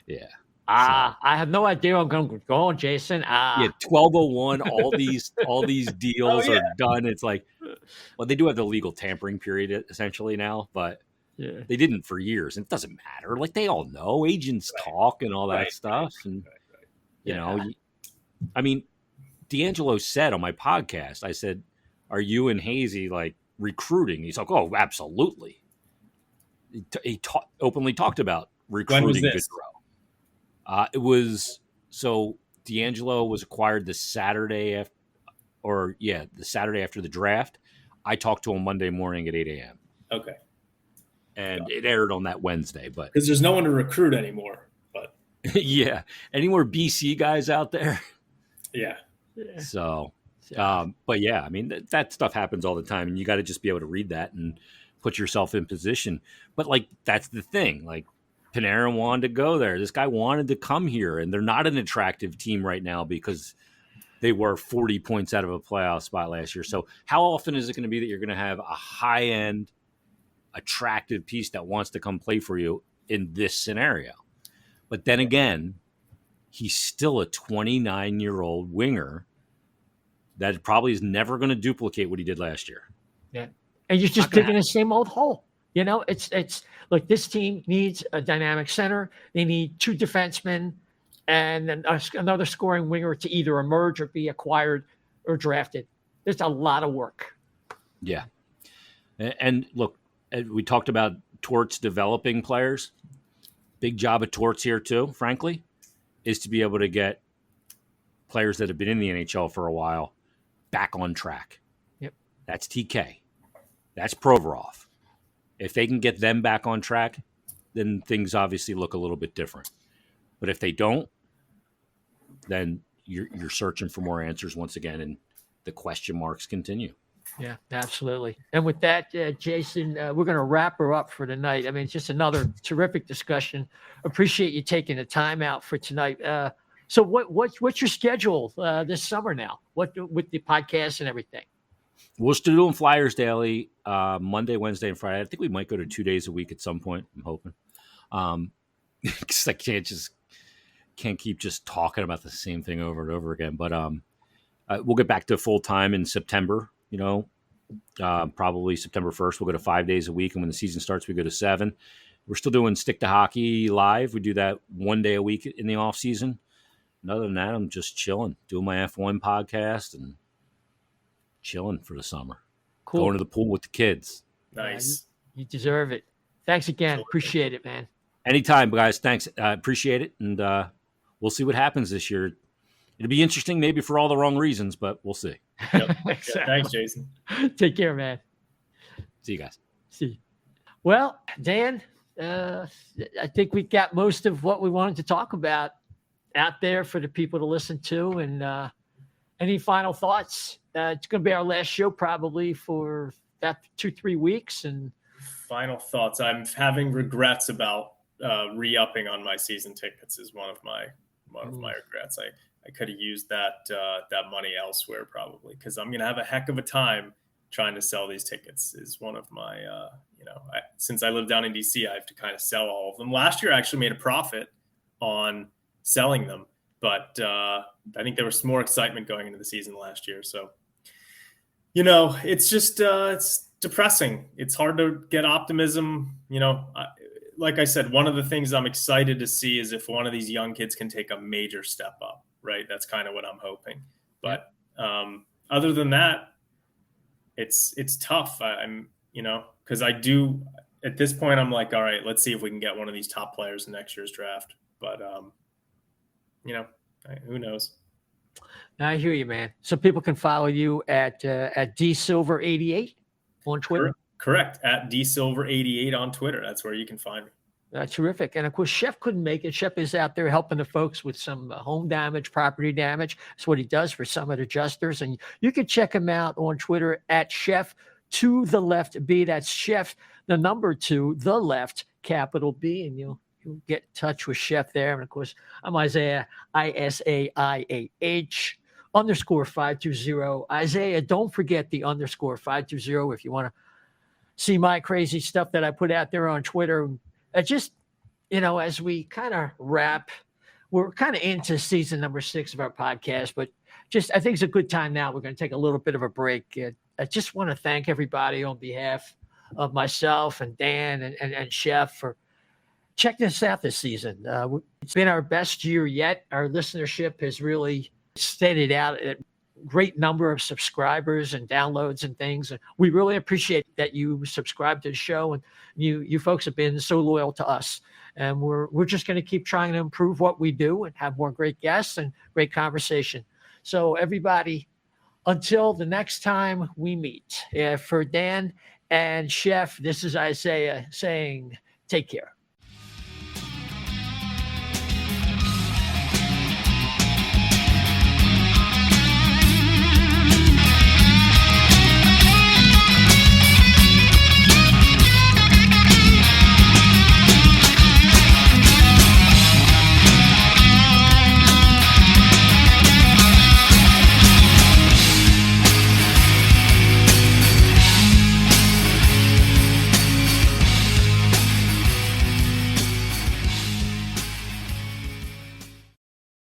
[SPEAKER 4] Yeah.
[SPEAKER 2] I have no idea where I'm going to go on, Jason.
[SPEAKER 4] Yeah, 1201. All these deals are done. It's like, well, they do have the legal tampering period essentially now, but they didn't for years. And it doesn't matter. Like they all know, agents talk and all that stuff. And I mean, D'Angelo said on my podcast, I said, "Are you and Hazy like recruiting?" He's like, "Oh, absolutely." He openly talked about recruiting.
[SPEAKER 3] When was this?
[SPEAKER 4] It was so D'Angelo was acquired the Saturday after the draft. I talked to him Monday morning at 8 a.m.
[SPEAKER 3] Okay.
[SPEAKER 4] And it aired on that Wednesday, but
[SPEAKER 3] because there's no one to recruit anymore. But
[SPEAKER 4] yeah, any more BC guys out there?
[SPEAKER 3] Yeah.
[SPEAKER 4] So, but yeah, I mean that stuff happens all the time, and you got to just be able to read that and put yourself in position. But like that's the thing, like. Panarin wanted to go there. This guy wanted to come here, and they're not an attractive team right now because they were 40 points out of a playoff spot last year. So how often is it going to be that you're going to have a high-end, attractive piece that wants to come play for you in this scenario? But then again, he's still a 29-year-old winger that probably is never going to duplicate what he did last year.
[SPEAKER 2] Yeah, and you're just digging the same old hole. It's like this team needs a dynamic center. They need 2 defensemen and then another scoring winger to either emerge or be acquired or drafted. There's a lot of work.
[SPEAKER 4] Yeah. And look, we talked about Torts developing players. Big job of Torts here too, frankly, is to be able to get players that have been in the NHL for a while back on track.
[SPEAKER 2] Yep.
[SPEAKER 4] That's TK. That's Provorov. If they can get them back on track, then things obviously look a little bit different. But if they don't, then you're searching for more answers once again, and the question marks continue.
[SPEAKER 2] Yeah, absolutely. And with that, Jason, we're going to wrap her up for tonight. I mean, it's just another terrific discussion. Appreciate you taking the time out for tonight. So what's your schedule this summer now? What with the podcast and everything?
[SPEAKER 4] We're still doing Flyers Daily Monday, Wednesday, and Friday. I think we might go to 2 days a week at some point. I'm hoping, because I can't just can't keep just talking about the same thing over and over again. But we'll get back to full time in September. Probably September 1st. We'll go to 5 days a week, and when the season starts, we go to 7. We're still doing Stick to Hockey live. We do that 1 day a week in the off season. And other than that, I'm just chilling, doing my F1 podcast and chilling for the summer.
[SPEAKER 2] Cool.
[SPEAKER 4] Going to the pool with the kids.
[SPEAKER 3] Nice.
[SPEAKER 2] You deserve it. Thanks again. Appreciate it, man.
[SPEAKER 4] Anytime, guys. Thanks. I appreciate it. And we'll see what happens this year. It'll be interesting, maybe for all the wrong reasons, but we'll see.
[SPEAKER 3] Yep. Yeah, thanks, Jason.
[SPEAKER 2] Take care, man.
[SPEAKER 4] See you guys.
[SPEAKER 2] See you. Well, Dan, I think we got most of what we wanted to talk about out there for the people to listen to. And any final thoughts? It's going to be our last show probably for about 2-3 weeks. And
[SPEAKER 3] final thoughts. I'm having regrets about re-upping on my season tickets is one of my regrets. I could have used that money elsewhere probably, because I'm going to have a heck of a time trying to sell these tickets. Is one of my, since I live down in DC, I have to kind of sell all of them. Last year I actually made a profit on selling them, but I think there was some more excitement going into the season last year. So, it's just, it's depressing. It's hard to get optimism. Like I said, one of the things I'm excited to see is if one of these young kids can take a major step up, right? That's kind of what I'm hoping. But other than that, it's tough. Because I do, at this point, I'm like, all right, let's see if we can get one of these top players in next year's draft. But, who knows?
[SPEAKER 2] I hear you, man. So people can follow you at dsilver88 on Twitter.
[SPEAKER 3] Correct. At dsilver88 on Twitter. That's where you can find me.
[SPEAKER 2] Terrific. And of course, Chef couldn't make it. Chef is out there helping the folks with some home damage, property damage. That's what he does for Summit Adjusters. And you can check him out on Twitter at Chef to the left B. That's Chef, the number 2, the left, capital B. And you'll get in touch with Chef there. And of course, I'm Isaiah, ISAIAH _520. Isaiah, don't forget the _520 if you want to see my crazy stuff that I put out there on Twitter. Just, as we kind of wrap, we're kind of into season number 6 of our podcast, but I think it's a good time now. We're going to take a little bit of a break. I just want to thank everybody on behalf of myself and Dan and Chef for checking us out this season. It's been our best year yet. Our listenership has really steadied out at a great number of subscribers and downloads and things. We really appreciate that you subscribe to the show, and you folks have been so loyal to us. And we're just going to keep trying to improve what we do and have more great guests and great conversation. So everybody, until the next time we meet, for Dan and Chef, this is Isaiah saying, take care.